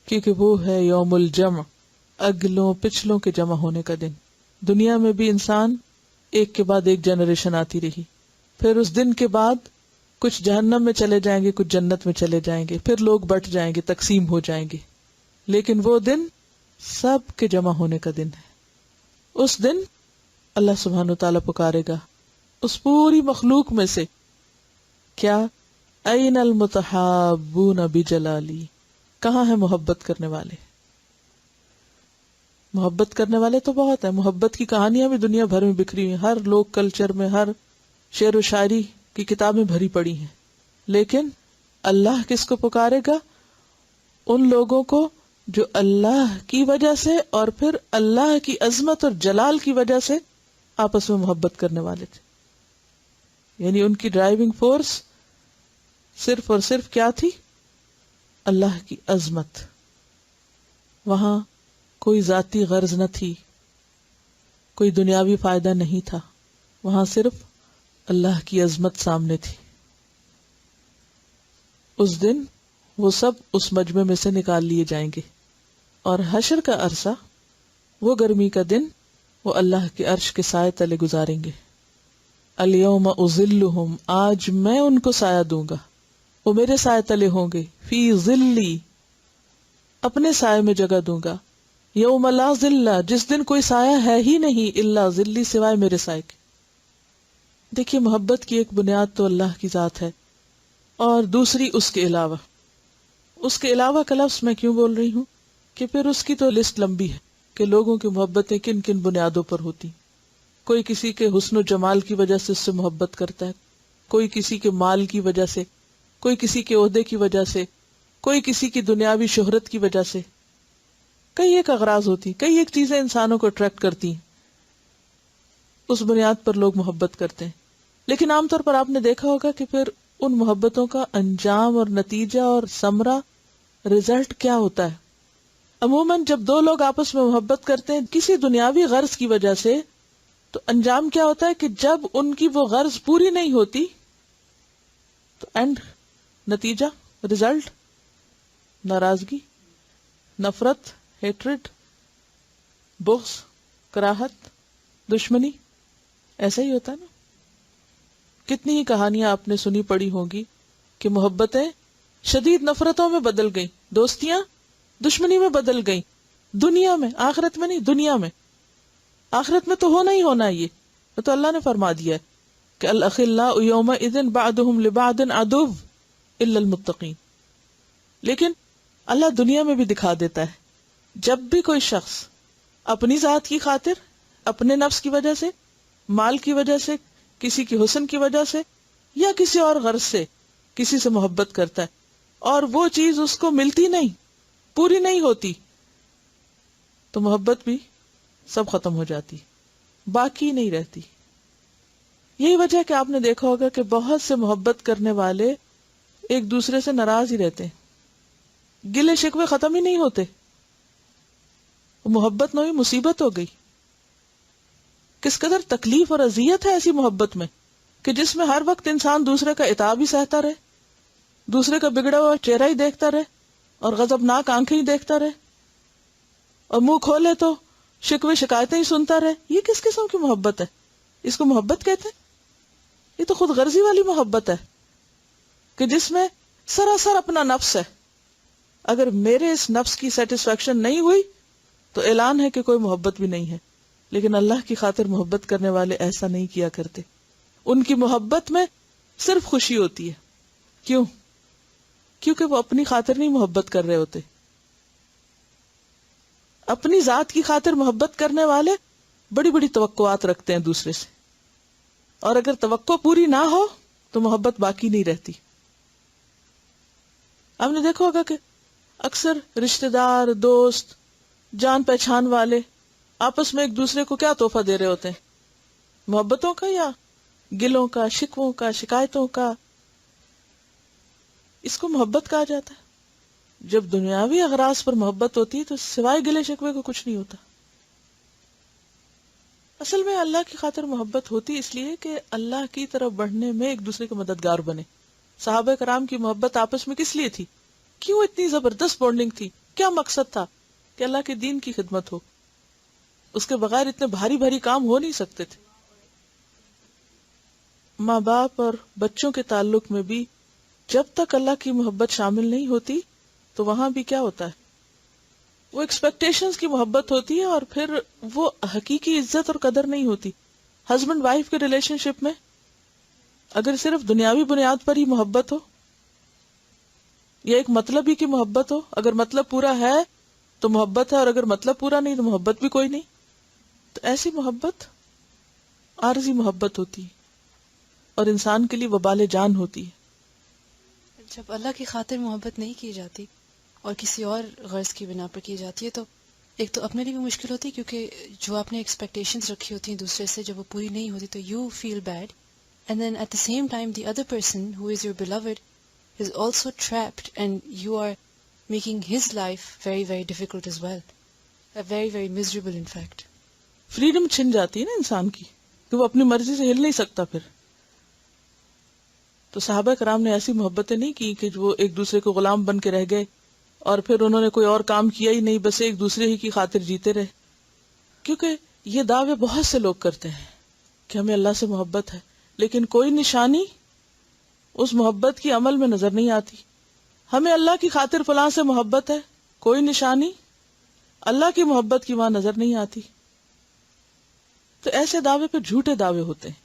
کیونکہ وہ ہے یوم الجمع، اگلوں پچھلوں کے جمع ہونے کا دن. دنیا میں بھی انسان ایک کے بعد ایک جنریشن آتی رہی، پھر اس دن کے بعد کچھ جہنم میں چلے جائیں گے، کچھ جنت میں چلے جائیں گے، پھر لوگ بٹ جائیں گے، تقسیم ہو جائیں گے، لیکن وہ دن سب کے جمع ہونے کا دن ہے. اس دن اللہ سبحانہ وتعالیٰ پکارے گا اس پوری مخلوق میں سے، کیا، این المتحابون بجلالی، کہاں ہے محبت کرنے والے. محبت کرنے والے تو بہت ہیں، محبت کی کہانیاں بھی دنیا بھر میں بکھری ہیں، ہر لوک کلچر میں، ہر شعر و شاعری کی کتابیں بھری پڑی ہیں. لیکن اللہ کس کو پکارے گا؟ ان لوگوں کو جو اللہ کی وجہ سے اور پھر اللہ کی عظمت اور جلال کی وجہ سے آپس میں محبت کرنے والے تھے. یعنی ان کی ڈرائیونگ فورس صرف اور صرف کیا تھی؟ اللہ کی عظمت. وہاں کوئی ذاتی غرض نہ تھی، کوئی دنیاوی فائدہ نہیں تھا، وہاں صرف اللہ کی عظمت سامنے تھی. اس دن وہ سب اس مجمع میں سے نکال لیے جائیں گے، اور حشر کا عرصہ، وہ گرمی کا دن، وہ اللہ کے عرش کے سائے تلے گزاریں گے. الیوم اظلہم، آج میں ان کو سایہ دوں گا، وہ میرے سائے تلے ہوں گے، فی ظلی اپنے سائے میں جگہ دوں گا، یوم لا ظل جس دن کوئی سایہ ہے ہی نہیں، الا ظلی سوائے میرے سائے کے. دیکھیے، محبت کی ایک بنیاد تو اللہ کی ذات ہے، اور دوسری اس کے علاوہ. اس کے علاوہ کا لفظ میں کیوں بول رہی ہوں کہ پھر اس کی تو لسٹ لمبی ہے کہ لوگوں کی محبتیں کن کن بنیادوں پر ہوتی. کوئی کسی کے حسن و جمال کی وجہ سے اس سے محبت کرتا ہے، کوئی کسی کے مال کی وجہ سے، کوئی کسی کے عہدے کی وجہ سے، کوئی کسی کی دنیاوی شہرت کی وجہ سے. کئی ایک اغراض ہوتی، کئی ایک چیزیں انسانوں کو اٹریکٹ کرتی ہیں، اس بنیاد پر لوگ محبت کرتے ہیں. لیکن عام طور پر آپ نے دیکھا ہوگا کہ پھر ان محبتوں کا انجام اور نتیجہ اور ثمرہ، رزلٹ کیا ہوتا ہے؟ عموماً جب دو لوگ آپس میں محبت کرتے ہیں کسی دنیاوی غرض کی وجہ سے، تو انجام کیا ہوتا ہے کہ جب ان کی وہ غرض پوری نہیں ہوتی تو اینڈ، نتیجہ، رزلٹ، ناراضگی، نفرت، ہیٹرڈ، بغض، کراہت، دشمنی. ایسا ہی ہوتا ہے نا. کتنی ہی کہانیاں آپ نے سنی پڑھی ہوں گی کہ محبتیں شدید نفرتوں میں بدل گئیں، دوستیاں دشمنی میں بدل گئیں. دنیا میں، آخرت میں نہیں، دنیا میں. آخرت میں تو ہونا ہی ہونا ہے. یہ تو اللہ نے فرما دیا ہے کہ الاخلاء یومئذ بعضهم لبعض عدو الا المتقین. لیکن اللہ دنیا میں بھی دکھا دیتا ہے جب بھی کوئی شخص اپنی ذات کی خاطر، اپنے نفس کی وجہ سے، مال کی وجہ سے، کسی کی حسن کی وجہ سے یا کسی اور غرض سے کسی سے محبت کرتا ہے اور وہ چیز اس کو ملتی نہیں، پوری نہیں ہوتی، تو محبت بھی سب ختم ہو جاتی، باقی نہیں رہتی. یہی وجہ ہے کہ آپ نے دیکھا ہوگا کہ بہت سے محبت کرنے والے ایک دوسرے سے ناراض ہی رہتے ہیں، گلے شکوے ختم ہی نہیں ہوتے. محبت نوئی مصیبت ہو گئی. کس قدر تکلیف اور اذیت ہے ایسی محبت میں کہ جس میں ہر وقت انسان دوسرے کا عتاب ہی سہتا رہے، دوسرے کا بگڑا ہوا چہرہ ہی دیکھتا رہے اور غضبناک آنکھیں ہی دیکھتا رہے اور منہ کھولے تو شکوے شکایتیں ہی سنتا رہے. یہ کس قسم کی محبت ہے؟ اس کو محبت کہتے ہیں؟ یہ تو خود غرضی والی محبت ہے کہ جس میں سراسر اپنا نفس ہے. اگر میرے اس نفس کی سیٹسفیکشن نہیں ہوئی تو اعلان ہے کہ کوئی محبت بھی نہیں ہے. لیکن اللہ کی خاطر محبت کرنے والے ایسا نہیں کیا کرتے. ان کی محبت میں صرف خوشی ہوتی ہے. کیوں؟ کیونکہ وہ اپنی خاطر نہیں محبت کر رہے ہوتے. اپنی ذات کی خاطر محبت کرنے والے بڑی بڑی توقعات رکھتے ہیں دوسرے سے، اور اگر توقع پوری نہ ہو تو محبت باقی نہیں رہتی. آپ نے دیکھا ہوگا کہ اکثر رشتہ دار، دوست، جان پہچان والے آپس میں ایک دوسرے کو کیا تحفہ دے رہے ہوتے ہیں؟ محبتوں کا یا گلوں کا، شکووں کا، شکایتوں کا. اس کو محبت کہا جاتا ہے. جب دنیاوی اغراض پر محبت ہوتی ہے تو سوائے گلے شکوے کو کچھ نہیں ہوتا. اصل میں اللہ کی خاطر محبت ہوتی اس لیے کہ اللہ کی طرف بڑھنے میں ایک دوسرے کے مددگار بنے. صحابہ کرام کی محبت آپس میں کس لیے تھی؟ کیوں اتنی زبردست بانڈنگ تھی؟ کیا مقصد تھا؟ کہ اللہ کے دین کی خدمت ہو. اس کے بغیر اتنے بھاری بھاری کام ہو نہیں سکتے تھے. ماں باپ اور بچوں کے تعلق میں بھی جب تک اللہ کی محبت شامل نہیں ہوتی تو وہاں بھی کیا ہوتا ہے؟ وہ ایکسپیکٹیشنز کی محبت ہوتی ہے اور پھر وہ حقیقی عزت اور قدر نہیں ہوتی. ہسبینڈ وائف کے ریلیشن شپ میں اگر صرف دنیاوی بنیاد پر ہی محبت ہو یا ایک مطلب ہی کی محبت ہو، اگر مطلب پورا ہے تو محبت ہے اور اگر مطلب پورا نہیں تو محبت بھی کوئی نہیں. تو ایسی محبت عارضی محبت ہوتی ہے اور انسان کے لیے وبال جان ہوتی ہے. جب اللہ کی خاطر محبت نہیں کی جاتی اور کسی اور غرض کی بنا پر کی جاتی ہے تو ایک تو اپنے لیے بھی مشکل ہوتی ہے، کیونکہ جو آپ نے ایکسپیکٹیشنز رکھی ہوتی ہیں دوسرے سے جب وہ پوری نہیں ہوتی تو you feel bad, and then at the same time the other person who is your beloved is also trapped and you are making his life very very difficult as well, very very miserable in fact. Freedom چھن جاتی ہے نا انسان کی کہ وہ اپنی مرضی سے ہل نہیں سکتا پھر. تو صحابہ کرام نے ایسی محبتیں نہیں کی کہ وہ ایک دوسرے کو غلام بن کے رہ گئے اور پھر انہوں نے کوئی اور کام کیا ہی نہیں، بس ایک دوسرے ہی کی خاطر جیتے رہے. کیونکہ یہ دعوے بہت سے لوگ کرتے ہیں کہ ہمیں اللہ سے محبت ہے، لیکن کوئی نشانی اس محبت کی عمل میں نظر نہیں آتی. ہمیں اللہ کی خاطر فلاں سے محبت ہے، کوئی نشانی اللہ کی محبت کی وہاں نظر نہیں آتی. تو ایسے دعوے پہ جھوٹے دعوے ہوتے ہیں.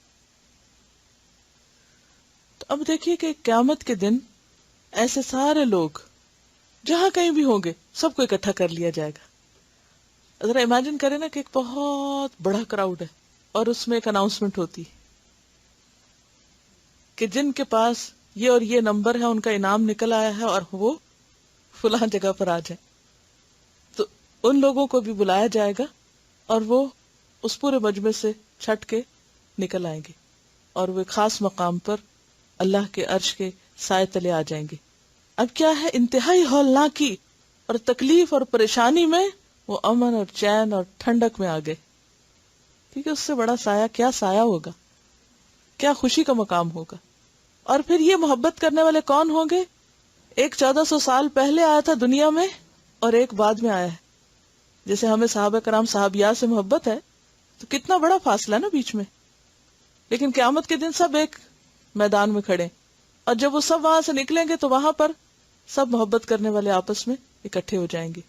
تو اب دیکھیے کہ قیامت کے دن ایسے سارے لوگ جہاں کہیں بھی ہوں گے سب کو اکٹھا کر لیا جائے گا. ذرا امیجن کریں نا کہ ایک بہت بڑا کراؤڈ ہے اور اس میں ایک اناؤنسمنٹ ہوتی کہ جن کے پاس یہ اور یہ نمبر ہے ان کا انعام نکل آیا ہے اور وہ فلاں جگہ پر آ جائے. تو ان لوگوں کو بھی بلایا جائے گا اور وہ اس پورے مجمع سے چھٹ کے نکل آئیں گے اور وہ ایک خاص مقام پر اللہ کے عرش کے سائے تلے آ جائیں گے. اب کیا ہے, انتہائی ہولناکی اور تکلیف اور پریشانی میں وہ امن اور چین اور ٹھنڈک میں آ گئے. ٹھیک ہے, اس سے بڑا سایہ کیا سایہ ہوگا, کیا خوشی کا مقام ہوگا. اور پھر یہ محبت کرنے والے کون ہوں گے؟ ایک 1400 سال پہلے آیا تھا دنیا میں اور ایک بعد میں آیا ہے. جیسے ہمیں صحابہ کرام صحابیات سے محبت ہے تو کتنا بڑا فاصلہ نا بیچ میں, لیکن قیامت کے دن سب ایک میدان میں کھڑے, اور جب وہ سب وہاں سے نکلیں گے تو وہاں پر سب محبت کرنے والے آپس میں اکٹھے ہو جائیں گے.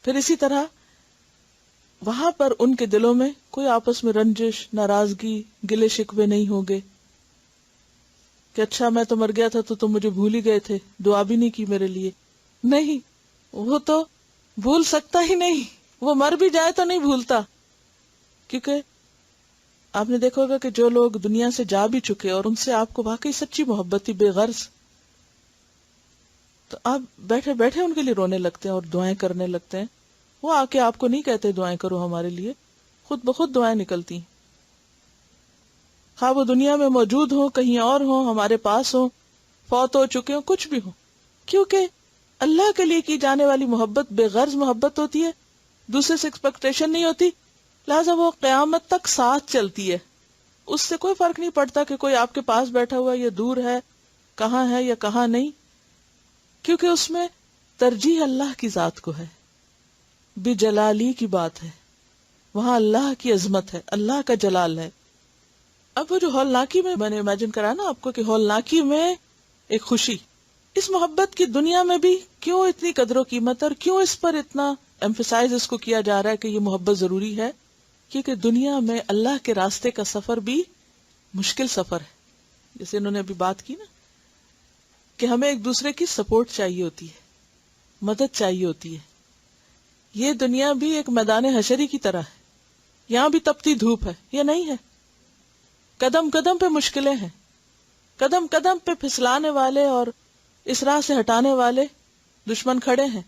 پھر اسی طرح وہاں پر ان کے دلوں میں کوئی آپس میں رنجش, ناراضگی, گلے شکوے نہیں ہوں گے کہ اچھا میں تو مر گیا تھا تو تم مجھے بھول ہی گئے تھے, دعا بھی نہیں کی میرے لیے. نہیں, وہ تو بھول سکتا ہی نہیں, وہ مر بھی جائے تو نہیں بھولتا. کیونکہ آپ نے دیکھا ہوگا کہ جو لوگ دنیا سے جا بھی چکے اور ان سے آپ کو واقعی سچی محبت تھی, بے غرض, تو آپ بیٹھے بیٹھے ان کے لیے رونے لگتے ہیں اور دعائیں کرنے لگتے ہیں. وہ آ کے آپ کو نہیں کہتے دعائیں کرو ہمارے لیے, خود بخود دعائیں نکلتی ہیں. خواہ وہ دنیا میں موجود ہوں, کہیں اور ہوں, ہمارے پاس ہوں, فوت ہو چکے ہوں, کچھ بھی ہوں, کیونکہ اللہ کے لیے کی جانے والی محبت بے غرض محبت ہوتی ہے, دوسرے سے ایکسپیکٹیشن نہیں ہوتی, لہذا وہ قیامت تک ساتھ چلتی ہے. اس سے کوئی فرق نہیں پڑتا کہ کوئی آپ کے پاس بیٹھا ہوا یا دور ہے, کہاں ہے یا کہاں نہیں, کیونکہ اس میں ترجیح اللہ کی ذات کو ہے, بجلالی کی بات ہے, وہاں اللہ کی عظمت ہے, اللہ کا جلال ہے. اب وہ جو ہولناکی میں نے امیجن کرا نا آپ کو کہ ہولناکی میں ایک خوشی, اس محبت کی دنیا میں بھی کیوں اتنی قدر و قیمت, اور کیوں اس پر اتنا ایمفیسائز اس کو کیا جا رہا ہے کہ یہ محبت ضروری ہے؟ کیونکہ دنیا میں اللہ کے راستے کا سفر بھی مشکل سفر ہے. جیسے انہوں نے ابھی بات کی نا کہ ہمیں ایک دوسرے کی سپورٹ چاہیے ہوتی ہے, مدد چاہیے ہوتی ہے. یہ دنیا بھی ایک میدان حشری کی طرح ہے, یہاں بھی تپتی دھوپ ہے, یہ نہیں ہے. قدم قدم پہ مشکلیں ہیں, قدم قدم پہ پھسلانے والے اور اس راہ سے ہٹانے والے دشمن کھڑے ہیں.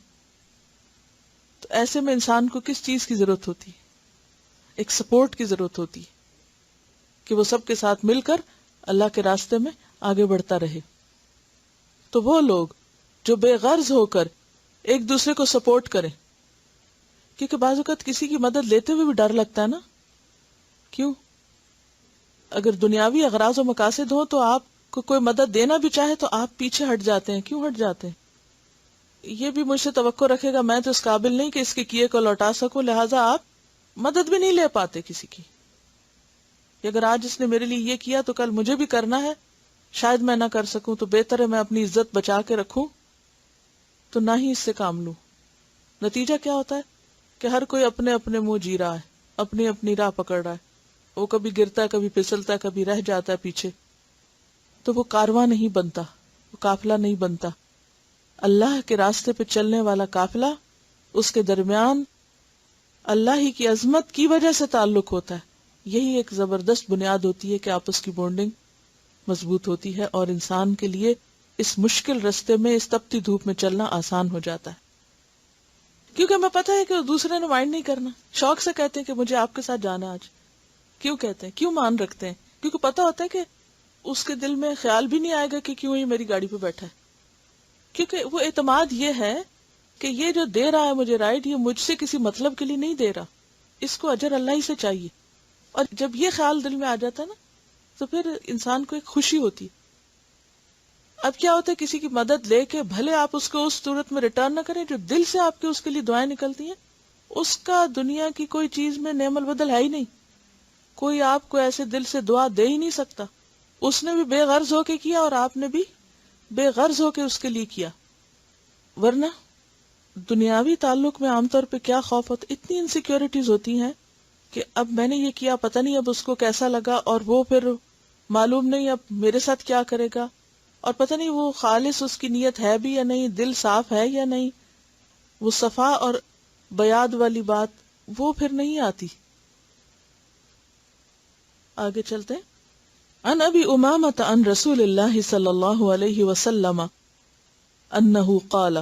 تو ایسے میں انسان کو کس چیز کی ضرورت ہوتی ہے؟ ایک سپورٹ کی ضرورت ہوتی ہے کہ وہ سب کے ساتھ مل کر اللہ کے راستے میں آگے بڑھتا رہے. تو وہ لوگ جو بے غرض ہو کر ایک دوسرے کو سپورٹ کریں, کیونکہ بعض اوقات کسی کی مدد لیتے ہوئے بھی ڈر لگتا ہے نا. کیوں؟ اگر دنیاوی اغراض و مقاصد ہوں تو آپ کو کوئی مدد دینا بھی چاہے تو آپ پیچھے ہٹ جاتے ہیں. کیوں ہٹ جاتے ہیں؟ یہ بھی مجھ سے توقع رکھے گا, میں تو اس قابل نہیں کہ اس کے کیے کو لوٹا سکوں, لہٰذا آپ مدد بھی نہیں لے پاتے کسی کی. اگر آج اس نے میرے لیے یہ کیا تو کل مجھے بھی کرنا ہے, شاید میں نہ کر سکوں, تو بہتر ہے میں اپنی عزت بچا کے رکھوں تو نہ ہی اس سے کام لوں. نتیجہ کیا ہوتا ہے کہ ہر کوئی اپنے اپنے منہ جی رہا ہے, اپنی اپنی راہ پکڑ رہا ہے. وہ کبھی گرتا ہے, کبھی پھسلتا ہے, کبھی رہ جاتا ہے پیچھے. تو وہ کارواں نہیں بنتا, وہ قافلہ نہیں بنتا. اللہ کے راستے پہ چلنے والا قافلہ, اس کے درمیان اللہ ہی کی عظمت کی وجہ سے تعلق ہوتا ہے. یہی ایک زبردست بنیاد ہوتی ہے کہ آپس کی بونڈنگ مضبوط ہوتی ہے اور انسان کے لیے اس مشکل رستے میں, اس تپتی دھوپ میں چلنا آسان ہو جاتا ہے. کیونکہ ہمیں پتہ ہے کہ دوسرے نے مائنڈ نہیں کرنا, شوق سے کہتے ہیں کہ مجھے آپ کے ساتھ جانا آج. کیوں کہتے ہیں, کیوں مان رکھتے ہیں؟ کیونکہ پتہ ہوتا ہے کہ اس کے دل میں خیال بھی نہیں آئے گا کہ کیوں یہ میری گاڑی پہ بیٹھا ہے. کیونکہ وہ اعتماد یہ ہے کہ یہ جو دے رہا ہے مجھے رائٹ, یہ مجھ سے کسی مطلب کے لیے نہیں دے رہا, اس کو اجر اللہ ہی سے چاہیے. اور جب یہ خیال دل میں آ جاتا ہے نا تو پھر انسان کو ایک خوشی ہوتی. اب کیا ہوتا ہے, کسی کی مدد لے کے بھلے آپ اس کو اس صورت میں ریٹرن نہ کریں, جو دل سے آپ کے اس کے لیے دعائیں نکلتی ہیں, اس کا دنیا کی کوئی چیز میں نعم البدل ہے ہی نہیں. کوئی آپ کو ایسے دل سے دعا دے ہی نہیں سکتا. اس نے بھی بے غرض ہو کے کیا اور آپ نے بھی بے غرض ہو کے اس کے لیے کیا. ورنہ دنیاوی تعلق میں عام طور پہ کیا خوف ہوتا, اتنی انسیکیورٹیز ہوتی ہیں کہ اب میں نے یہ کیا, پتہ نہیں اب اس کو کیسا لگا, اور وہ پھر معلوم نہیں اب میرے ساتھ کیا کرے گا, اور پتہ نہیں وہ خالص اس کی نیت ہے بھی یا نہیں, دل صاف ہے یا نہیں. وہ صفا اور بیاد والی بات وہ پھر نہیں آتی. آگے چلتے ہیں. عن ابی امامۃ عن رسول اللہ صلی اللہ علیہ وسلم انہ قال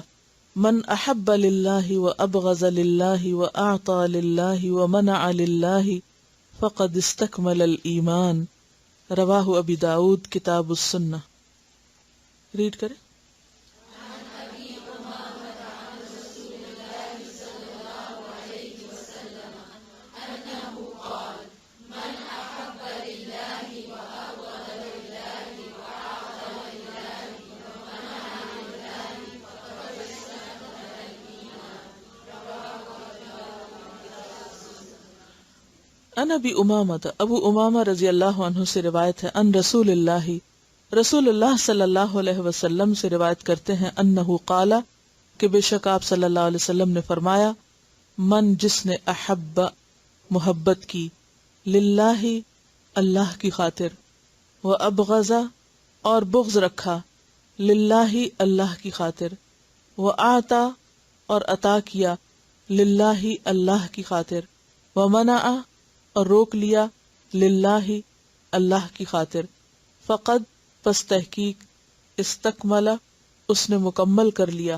من احب للہ وابغض للہ واعطى للہ ومنع للہ فقد استکمل الایمان رواہ ابی داؤد کتاب السنہ. ریڈ کریں. ان ابی امامہ، ابو امامہ رضی اللہ عنہ سے روایت ہے، ان رسول اللہ، رسول اللہ صلی اللہ علیہ وسلم سے روایت کرتے ہیں، انہ قال، کہ بے شک آپ صلی اللہ علیہ وسلم نے فرمایا، من جس نے احب محبت کی، للہ اللہ کی خاطر، و ابغض اور بغض رکھا، للہ اللہ کی خاطر، و آتا اور عطا کیا، للہ اللہ کی خاطر، و منع اور روک لیا، للہ اللہ کی خاطر، فقد پس تحقیق، استکمل اس نے مکمل کر لیا،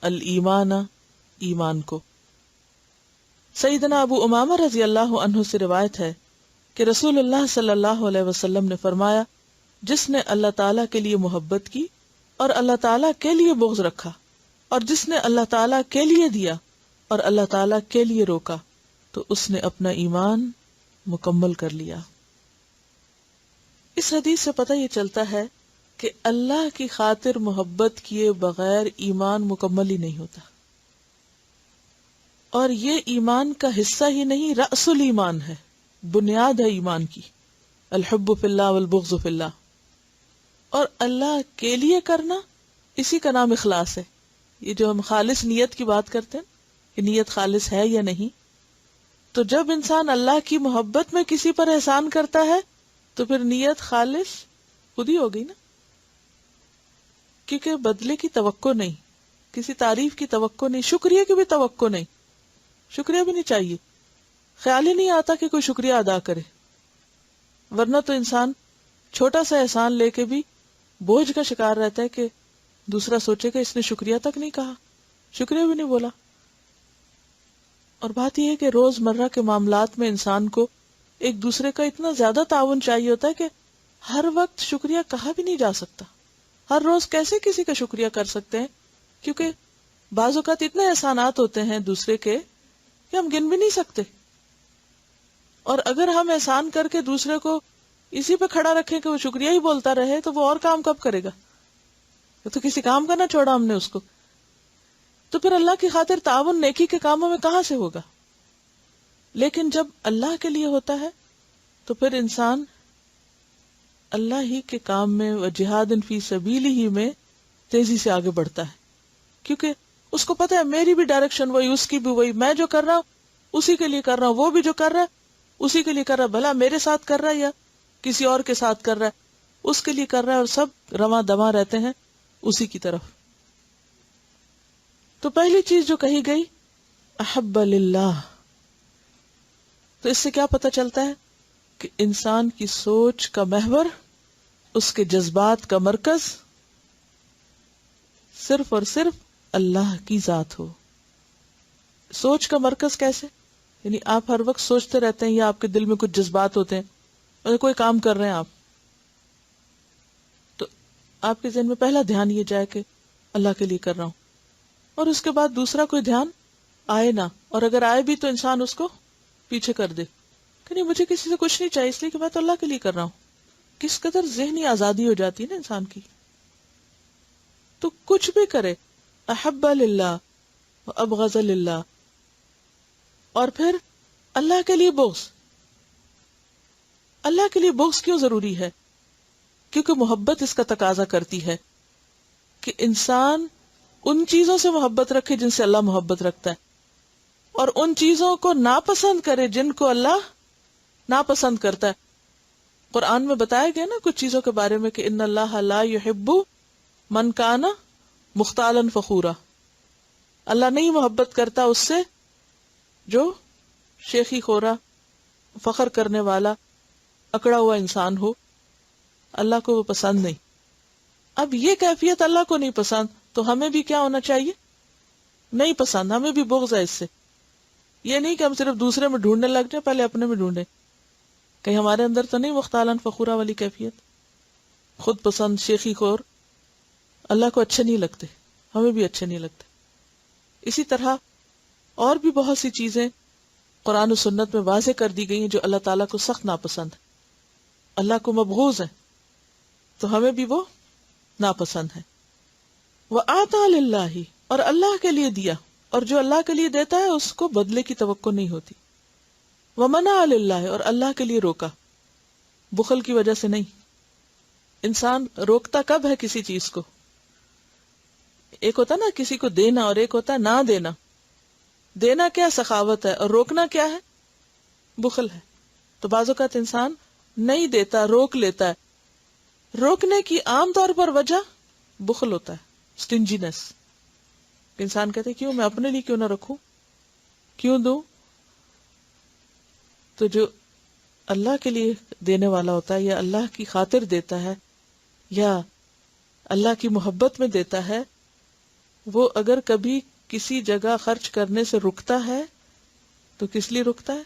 الایمان ایمان کو. سیدنا ابو امامہ رضی اللہ عنہ سے روایت ہے کہ رسول اللہ صلی اللہ علیہ وسلم نے فرمایا، جس نے اللہ تعالیٰ کے لیے محبت کی اور اللہ تعالیٰ کے لیے بغض رکھا، اور جس نے اللہ تعالیٰ کے لیے دیا اور اللہ تعالیٰ کے لیے روکا، تو اس نے اپنا ایمان مکمل کر لیا. اس حدیث سے پتہ یہ چلتا ہے کہ اللہ کی خاطر محبت کیے بغیر ایمان مکمل ہی نہیں ہوتا، اور یہ ایمان کا حصہ ہی نہیں، رأس الایمان ہے، بنیاد ہے ایمان کی. الحب فی اللہ والبغض فی اللہ. اور اللہ کے لیے کرنا، اسی کا نام اخلاص ہے. یہ جو ہم خالص نیت کی بات کرتے ہیں کہ نیت خالص ہے یا نہیں، تو جب انسان اللہ کی محبت میں کسی پر احسان کرتا ہے تو پھر نیت خالص خود ہی ہو گئی نا، کیونکہ بدلے کی توقع نہیں، کسی تعریف کی توقع نہیں، شکریہ کی بھی توقع نہیں، شکریہ بھی نہیں چاہیے، خیال ہی نہیں آتا کہ کوئی شکریہ ادا کرے. ورنہ تو انسان چھوٹا سا احسان لے کے بھی بوجھ کا شکار رہتا ہے کہ دوسرا سوچے کہ اس نے شکریہ تک نہیں کہا، شکریہ بھی نہیں بولا. اور بات یہ ہے کہ روز مرہ کے معاملات میں انسان کو ایک دوسرے کا اتنا زیادہ تعاون چاہیے ہوتا ہے کہ ہر وقت شکریہ کہا بھی نہیں جا سکتا. ہر روز کیسے کسی کا شکریہ کر سکتے ہیں، کیونکہ بعض اوقات اتنے احسانات ہوتے ہیں دوسرے کے کہ ہم گن بھی نہیں سکتے. اور اگر ہم احسان کر کے دوسرے کو اسی پہ کھڑا رکھیں کہ وہ شکریہ ہی بولتا رہے تو وہ اور کام کب کرے گا؟ تو کسی کام کا نہ چھوڑا ہم نے اس کو. تو پھر اللہ کی خاطر تعاون نیکی کے کاموں میں کہاں سے ہوگا؟ لیکن جب اللہ کے لیے ہوتا ہے تو پھر انسان اللہ ہی کے کام میں و جہاد فی سبیلہ ہی میں تیزی سے آگے بڑھتا ہے، کیونکہ اس کو پتہ ہے میری بھی ڈائریکشن وہی، اس کی بھی وہی، میں جو کر رہا ہوں اسی کے لیے کر رہا ہوں، وہ بھی جو کر رہا ہے اسی کے لیے کر رہا ہے، بھلا میرے ساتھ کر رہا ہے یا کسی اور کے ساتھ کر رہا ہے، اس کے لیے کر رہا ہے، اور سب رواں دواں رہتے ہیں اسی کی طرف. تو پہلی چیز جو کہی گئی احب للہ، تو اس سے کیا پتہ چلتا ہے کہ انسان کی سوچ کا محور، اس کے جذبات کا مرکز صرف اور صرف اللہ کی ذات ہو. سوچ کا مرکز کیسے؟ یعنی آپ ہر وقت سوچتے رہتے ہیں یا آپ کے دل میں کچھ جذبات ہوتے ہیں اور کوئی کام کر رہے ہیں آپ، تو آپ کے ذہن میں پہلا دھیان یہ جائے کہ اللہ کے لیے کر رہا ہوں، اور اس کے بعد دوسرا کوئی دھیان آئے نہ، اور اگر آئے بھی تو انسان اس کو پیچھے کر دے کہ نہیں مجھے کسی سے کچھ نہیں چاہیے، اس لیے کہ میں تو اللہ کے لیے کر رہا ہوں. کس قدر ذہنی آزادی ہو جاتی ہے نا انسان کی. تو کچھ بھی کرے، احب للہ و ابغض للہ. اور پھر اللہ کے لیے بغض. اللہ کے لیے بغض کیوں ضروری ہے؟ کیونکہ محبت اس کا تقاضا کرتی ہے کہ انسان ان چیزوں سے محبت رکھے جن سے اللہ محبت رکھتا ہے، اور ان چیزوں کو ناپسند کرے جن کو اللہ ناپسند کرتا ہے. قرآن میں بتایا گیا نا کچھ چیزوں کے بارے میں کہ ان اللہ لا یحب من کان مختالا فخورا. اللہ نہیں محبت کرتا اس سے جو شیخی خورا، فخر کرنے والا، اکڑا ہوا انسان ہو. اللہ کو وہ پسند نہیں. اب یہ کیفیت اللہ کو نہیں پسند تو ہمیں بھی کیا ہونا چاہیے؟ نہیں پسند، ہمیں بھی بغض ہے اس سے. یہ نہیں کہ ہم صرف دوسرے میں ڈھونڈنے لگ جائیں، پہلے اپنے میں ڈھونڈیں کہیں ہمارے اندر تو نہیں مختالاً فخورہ والی کیفیت؟ خود پسند، شیخی خور اللہ کو اچھے نہیں لگتے، ہمیں بھی اچھے نہیں لگتے. اسی طرح اور بھی بہت سی چیزیں قرآن و سنت میں واضح کر دی گئی ہیں جو اللہ تعالیٰ کو سخت ناپسند ہے، اللہ کو مبغوض ہے، تو ہمیں بھی وہ ناپسند ہے. وَآتَى لِلَّهِ، اور اللہ کے لیے دیا، اور جو اللہ کے لیے دیتا ہے اس کو بدلے کی توقع نہیں ہوتی. وَمَنَعَ لِلَّهِ، اور اللہ کے لیے روکا، بخل کی وجہ سے نہیں. انسان روکتا کب ہے کسی چیز کو؟ ایک ہوتا نا کسی کو دینا اور ایک ہوتا ہے نہ دینا. دینا کیا سخاوت ہے، اور روکنا کیا ہے؟ بخل ہے. تو بعض اوقات انسان نہیں دیتا، روک لیتا ہے. روکنے کی عام طور پر وجہ بخل ہوتا ہے، سٹنجینس. انسان کہتے ہیں کیوں میں اپنے لیے کیوں نہ رکھوں، کیوں دوں؟ تو جو اللہ کے لیے دینے والا ہوتا ہے یا اللہ کی خاطر دیتا ہے یا اللہ کی محبت میں دیتا ہے، وہ اگر کبھی کسی جگہ خرچ کرنے سے رکتا ہے تو کس لیے رکتا ہے؟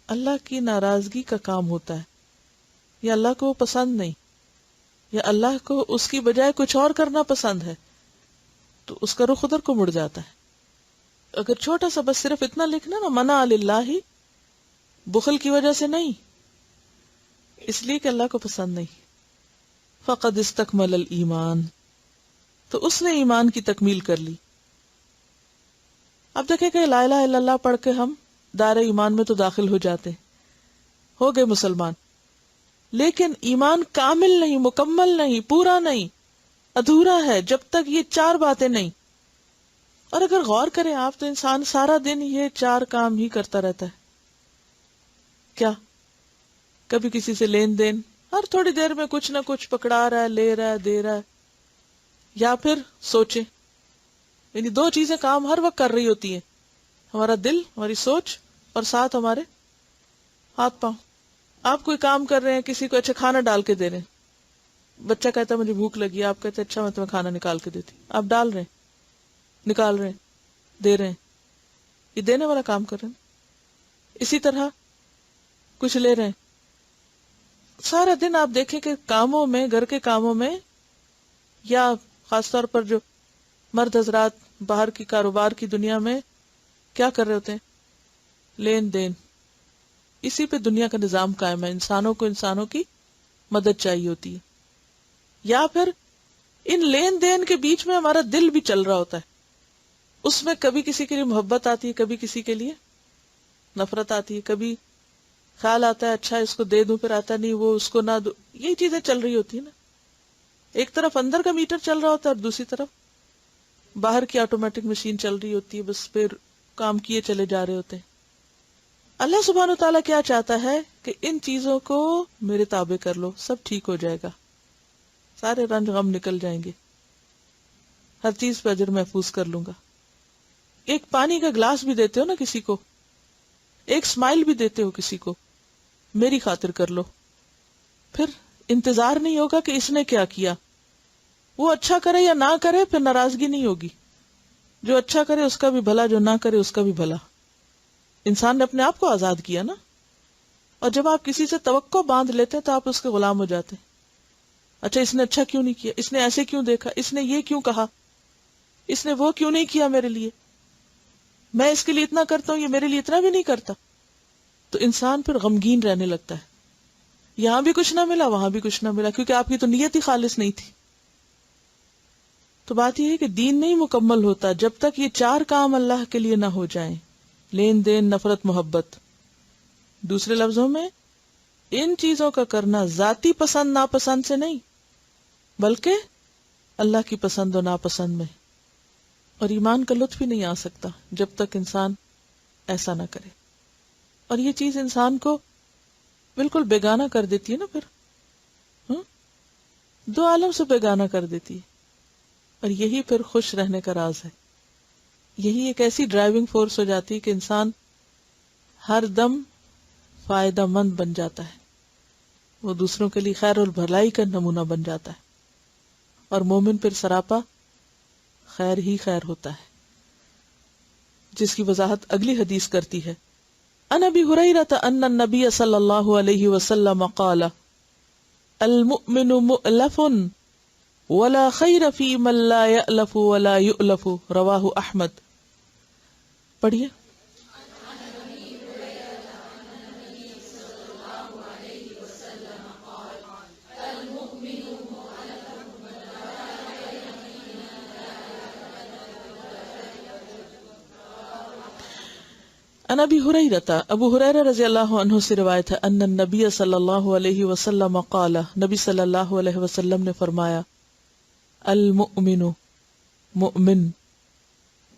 اللہ کی ناراضگی کا کام ہوتا ہے، یا اللہ کو وہ پسند نہیں، یا اللہ کو اس کی بجائے کچھ اور کرنا پسند ہے، تو اس کا رخ ادھر کو مڑ جاتا ہے. اگر چھوٹا سا بس صرف اتنا لکھنا نا، منع للہ، بخل کی وجہ سے نہیں، اس لیے کہ اللہ کو پسند نہیں. فقد استکمل الایمان، تو اس نے ایمان کی تکمیل کر لی. اب دیکھیں کہ لا الہ الا اللہ پڑھ کے ہم دائرہ ایمان میں تو داخل ہو جاتے ہیں، ہو گئے مسلمان، لیکن ایمان کامل نہیں، مکمل نہیں، پورا نہیں، ادھورا ہے جب تک یہ چار باتیں نہیں. اور اگر غور کریں آپ تو انسان سارا دن یہ چار کام ہی کرتا رہتا ہے. کیا؟ کبھی کسی سے لین دین، ہر تھوڑی دیر میں کچھ نہ کچھ پکڑا رہا ہے، لے رہا ہے، دے رہا ہے. یا پھر سوچیں، یعنی دو چیزیں کام ہر وقت کر رہی ہوتی ہیں، ہمارا دل، ہماری سوچ، اور ساتھ ہمارے ہاتھ پاؤں. آپ کوئی کام کر رہے ہیں، کسی کو اچھا کھانا ڈال کے دے رہے ہیں، بچہ کہتا ہے مجھے بھوک لگی ہے، آپ کہتے ہیں اچھا میں تمہیں کھانا نکال کے دیتی، آپ ڈال رہے ہیں، نکال رہے ہیں، دے رہے ہیں، یہ دینے والا کام کر رہے ہیں. اسی طرح کچھ لے رہے ہیں. سارا دن آپ دیکھیں کہ کاموں میں، گھر کے کاموں میں، یا خاص طور پر جو مرد حضرات باہر کی کاروبار کی دنیا میں کیا کر رہے ہوتے ہیں؟ لین دین. اسی پہ دنیا کا نظام قائم ہے. انسانوں کو انسانوں کی مدد چاہیے ہوتی ہے. یا پھر ان لین دین کے بیچ میں ہمارا دل بھی چل رہا ہوتا ہے، اس میں کبھی کسی کے لیے محبت آتی ہے، کبھی کسی کے لیے نفرت آتی ہے، کبھی خیال آتا ہے اچھا اس کو دے دوں، پھر آتا نہیں وہ اس کو نہ دوں. یہ چیزیں چل رہی ہوتی ہیں نا. ایک طرف اندر کا میٹر چل رہا ہوتا ہے اور دوسری طرف باہر کی آٹومیٹک مشین چل رہی ہوتی ہے، بس پھر کام کیے چلے جا رہے ہوتے ہیں. اللہ سبحانہ وتعالیٰ کیا چاہتا ہے کہ ان چیزوں کو میرے تابع کر لو، سب ٹھیک ہو جائے گا، سارے رنج غم نکل جائیں گے، ہر چیز پہ اجر محفوظ کر لوں گا. ایک پانی کا گلاس بھی دیتے ہو نا کسی کو، ایک اسمائل بھی دیتے ہو کسی کو، میری خاطر کر لو، پھر انتظار نہیں ہوگا کہ اس نے کیا کیا. وہ اچھا کرے یا نہ کرے پھر ناراضگی نہیں ہوگی. جو اچھا کرے اس کا بھی بھلا، جو نہ کرے اس کا بھی بھلا. انسان نے اپنے آپ کو آزاد کیا نا. اور جب آپ کسی سے توقع باندھ لیتے تو آپ اس کے غلام ہو جاتے. اچھا اس نے اچھا کیوں نہیں کیا، اس نے ایسے کیوں دیکھا، اس نے یہ کیوں کہا، اس نے وہ کیوں نہیں کیا میرے لیے، میں اس کے لیے اتنا کرتا ہوں یہ میرے لیے اتنا بھی نہیں کرتا. تو انسان پھر غمگین رہنے لگتا ہے. یہاں بھی کچھ نہ ملا، وہاں بھی کچھ نہ ملا، کیونکہ آپ کی تو نیت ہی خالص نہیں تھی. تو بات یہ ہے کہ دین نہیں مکمل ہوتا جب تک یہ چار کام اللہ کے لیے نہ ہو جائیں، لین دین، نفرت، محبت. دوسرے لفظوں میں ان چیزوں کا کرنا ذاتی پسند ناپسند سے نہیں، بلکہ اللہ کی پسند و ناپسند میں. اور ایمان کا لطف ہی نہیں آ سکتا جب تک انسان ایسا نہ کرے. اور یہ چیز انسان کو بالکل بیگانہ کر دیتی ہے نا، پھر دو عالم سے بیگانہ کر دیتی ہے. اور یہی پھر خوش رہنے کا راز ہے. یہی ایک ایسی ڈرائیونگ فورس ہو جاتی ہے کہ انسان ہر دم فائدہ مند بن جاتا ہے، وہ دوسروں کے لیے خیر اور بھلائی کا نمونہ بن جاتا ہے. اور مومن پھر سراپا خیر ہی خیر ہوتا ہے، جس کی وضاحت اگلی حدیث کرتی ہے. عن ابی ہریرہ ان النبی صلی اللہ علیہ وسلم قال المؤمن مؤلف ولا خیر فی من لا یألف ولا یؤلف، رواہ احمد. پڑھیے. عن ابی ہریرہ، ابو ہریرہ رضی اللہ عنہ سے روایت ہے، ان النبی صلی اللہ علیہ وسلم قال، نبی صلی اللہ علیہ وسلم نے فرمایا، المؤمن مؤمن،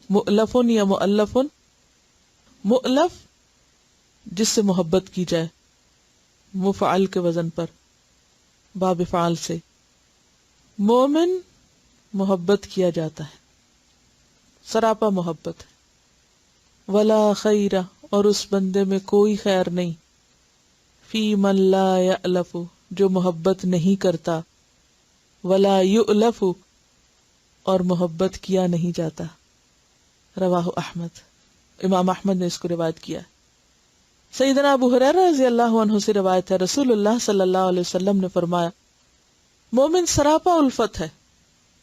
مؤلف یا مؤلف، مؤلف جس سے محبت کی جائے، مفعل کے وزن پر، باب فعال سے. مومن محبت کیا جاتا ہے، سراپا محبت ہے. ولا خیر، اور اس بندے میں کوئی خیر نہیں، فی من لا یألف، جو محبت نہیں کرتا، ولا یؤلف، اور محبت کیا نہیں جاتا. رواہ احمد، امام احمد نے اس کو روایت کیا. سیدنا ابو ہریرہ رضی اللہ عنہ سے روایت ہے، رسول اللہ صلی اللہ علیہ وسلم نے فرمایا، مومن سراپا الفت ہے،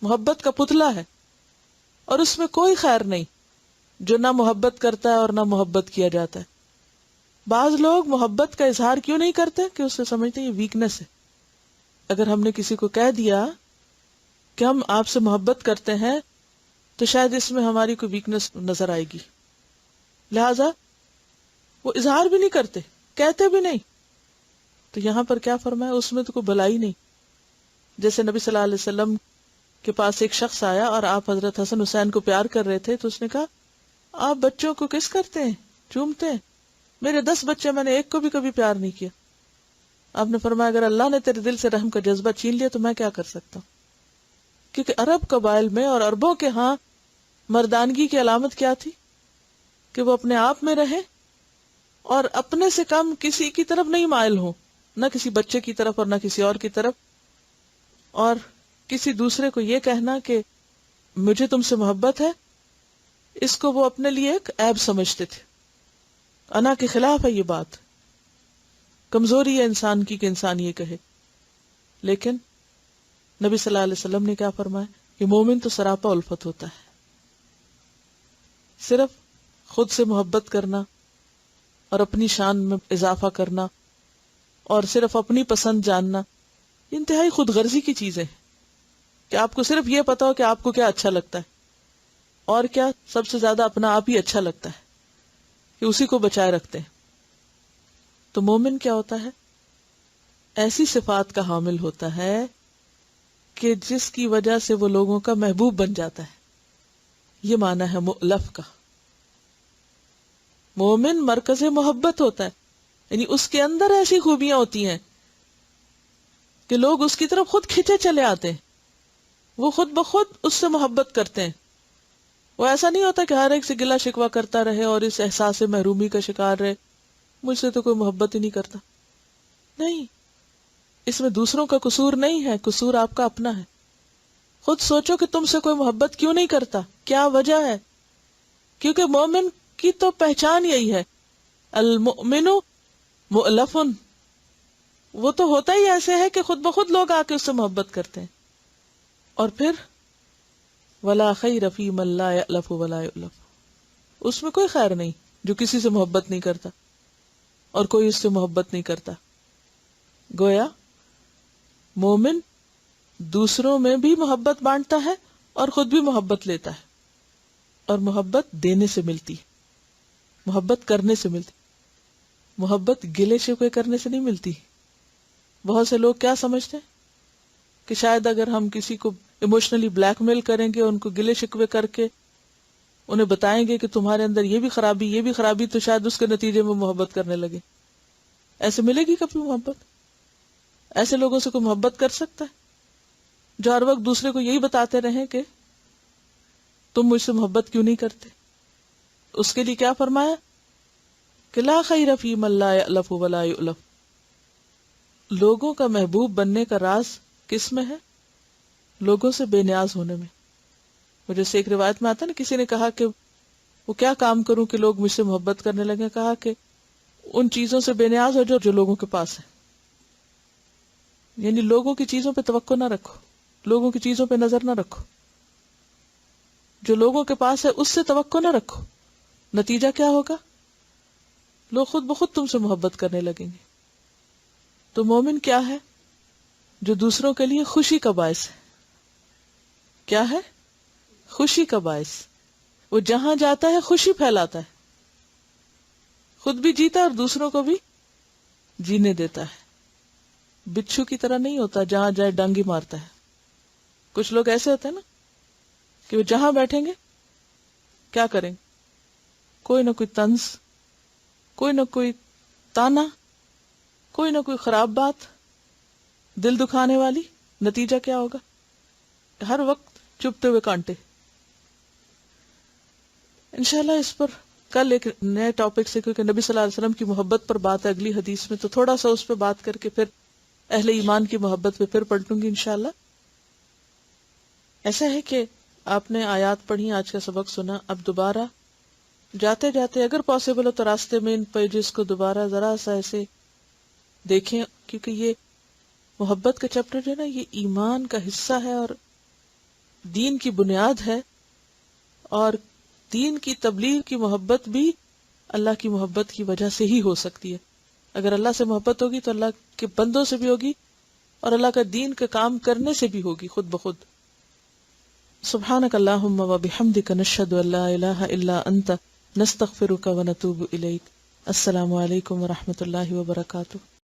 محبت کا پتلا ہے، اور اس میں کوئی خیر نہیں جو نہ محبت کرتا ہے اور نہ محبت کیا جاتا ہے. بعض لوگ محبت کا اظہار کیوں نہیں کرتے کہ اس سے سمجھتے ہیں یہ ویکنس ہے. اگر ہم نے کسی کو کہہ دیا کہ ہم آپ سے محبت کرتے ہیں تو شاید اس میں ہماری کوئی ویکنس نظر آئے گی، لہذا وہ اظہار بھی نہیں کرتے، کہتے بھی نہیں. تو یہاں پر کیا فرمایا، اس میں تو کوئی بھلائی نہیں. جیسے نبی صلی اللہ علیہ وسلم کے پاس ایک شخص آیا اور آپ حضرت حسن حسین کو پیار کر رہے تھے، تو اس نے کہا آپ بچوں کو کس کرتے ہیں، چومتے ہیں، میرے 10 بچے، میں نے ایک کو بھی کبھی پیار نہیں کیا. آپ نے فرمایا اگر اللہ نے تیرے دل سے رحم کا جذبہ چھین لیا تو میں کیا کر سکتا ہوں. کیونکہ عرب قبائل میں اور عربوں کے ہاں مردانگی کی علامت کیا تھی کہ وہ اپنے آپ میں رہے اور اپنے سے کم کسی کی طرف نہیں مائل ہوں، نہ کسی بچے کی طرف اور نہ کسی اور کی طرف. اور کسی دوسرے کو یہ کہنا کہ مجھے تم سے محبت ہے، اس کو وہ اپنے لیے ایک عیب سمجھتے تھے. انا کے خلاف ہے یہ بات، کمزوری ہے انسان کی کہ انسان یہ کہے. لیکن نبی صلی اللہ علیہ وسلم نے کیا فرمایا کہ مومن تو سراپا الفت ہوتا ہے. صرف خود سے محبت کرنا اور اپنی شان میں اضافہ کرنا اور صرف اپنی پسند جاننا، انتہائی خود غرضی کی چیزیں کہ آپ کو صرف یہ پتا ہو کہ آپ کو کیا اچھا لگتا ہے، اور کیا سب سے زیادہ اپنا آپ ہی اچھا لگتا ہے کہ اسی کو بچائے رکھتے ہیں. تو مومن کیا ہوتا ہے، ایسی صفات کا حامل ہوتا ہے کہ جس کی وجہ سے وہ لوگوں کا محبوب بن جاتا ہے. یہ معنی ہے مؤلف کا. مومن مرکز محبت ہوتا ہے، یعنی اس کے اندر ایسی خوبیاں ہوتی ہیں کہ لوگ اس کی طرف خود کھینچے چلے آتے ہیں، وہ خود بخود اس سے محبت کرتے ہیں. وہ ایسا نہیں ہوتا کہ ہر ایک سے گلہ شکوہ کرتا رہے اور اس احساس محرومی کا شکار رہے، مجھ سے تو کوئی محبت ہی نہیں کرتا. نہیں، اس میں دوسروں کا قصور نہیں ہے، قصور آپ کا اپنا ہے. خود سوچو کہ تم سے کوئی محبت کیوں نہیں کرتا، کیا وجہ ہے. کیونکہ مومن کی تو پہچان یہی ہے، المؤمن مؤلف، وہ تو ہوتا ہی ایسے ہے کہ خود بخود لوگ آ کے اس سے محبت کرتے ہیں. اور پھر ولا خیر فی من لا یألف ولا یؤلف، اس میں کوئی خیر نہیں جو کسی سے محبت نہیں کرتا اور کوئی اس سے محبت نہیں کرتا. گویا مومن دوسروں میں بھی محبت بانٹتا ہے اور خود بھی محبت لیتا ہے، اور محبت دینے سے ملتی، محبت کرنے سے ملتی. محبت گلے شکوے کرنے سے نہیں ملتی. بہت سے لوگ کیا سمجھتے ہیں کہ شاید اگر ہم کسی کو ایموشنلی بلیک میل کریں گے، ان کو گلے شکوے کر کے انہیں بتائیں گے کہ تمہارے اندر یہ بھی خرابی، تو شاید اس کے نتیجے میں محبت کرنے لگے. ایسے ملے گی کبھی محبت؟ ایسے لوگوں سے کوئی محبت کر سکتا ہے جو ہر وقت دوسرے کو یہی بتاتے رہیں کہ تم مجھ سے محبت کیوں نہیں کرتے؟ اس کے لیے کیا فرمایا کہ لا خیر فی من لا یألف ولا یؤلف. لوگوں کا محبوب بننے کا راز کس میں ہے؟ لوگوں سے بے نیاز ہونے میں. وہ جیسے ایک روایت میں آتا نا، کسی نے کہا کہ وہ کیا کام کروں کہ لوگ مجھ سے محبت کرنے لگے. کہا کہ ان چیزوں سے بے نیاز ہو جو لوگوں کے پاس ہے. یعنی لوگوں کی چیزوں پہ توقع نہ رکھو، لوگوں کی چیزوں پہ نظر نہ رکھو، جو لوگوں کے پاس ہے اس سے توقع نہ رکھو. نتیجہ کیا ہوگا؟ لوگ خود بخود تم سے محبت کرنے لگیں گے. تو مومن کیا ہے؟ جو دوسروں کے لیے خوشی کا باعث ہے. کیا ہے؟ خوشی کا باعث. وہ جہاں جاتا ہے خوشی پھیلاتا ہے، خود بھی جیتا اور دوسروں کو بھی جینے دیتا ہے. بچھو کی طرح نہیں ہوتا جہاں جائے ڈانگی مارتا ہے. کچھ لوگ ایسے ہوتے ہیں نا کہ وہ جہاں بیٹھیں گے کیا کریں، کوئی نہ کوئی طنز، کوئی نہ کوئی تانا، کوئی نہ کوئی خراب بات دل دکھانے والی. نتیجہ کیا ہوگا؟ ہر وقت چپتے ہوئے کانٹے. انشاءاللہ اس پر کل ایک نئے ٹاپک سے، کیونکہ نبی صلی اللہ علیہ وسلم کی محبت پر بات ہے اگلی حدیث میں، تو تھوڑا سا اس پہ بات کر کے پھر اہل ایمان کی محبت پہ پھر پلٹوں گی انشاءاللہ. ایسا ہے کہ آپ نے آیات پڑھی، آج کا سبق سنا، اب دوبارہ جاتے جاتے اگر پاسبل ہو تو راستے میں ان پیجز کو دوبارہ ذرا سا ایسے دیکھیں، کیونکہ یہ محبت کا چیپٹر جو ہے نا یہ ایمان کا حصہ ہے اور دین کی بنیاد ہے. اور دین کی تبلیغ کی محبت بھی اللہ کی محبت کی وجہ سے ہی ہو سکتی ہے. اگر اللہ سے محبت ہوگی تو اللہ کے بندوں سے بھی ہوگی اور اللہ کا دین کا کام کرنے سے بھی ہوگی خود بخود. سبحانک اللہم و بحمدک نشہد ان لا الہ الا انت نستغفرک و نتوب الیک. السلام علیکم و رحمۃ اللہ وبرکاتہ.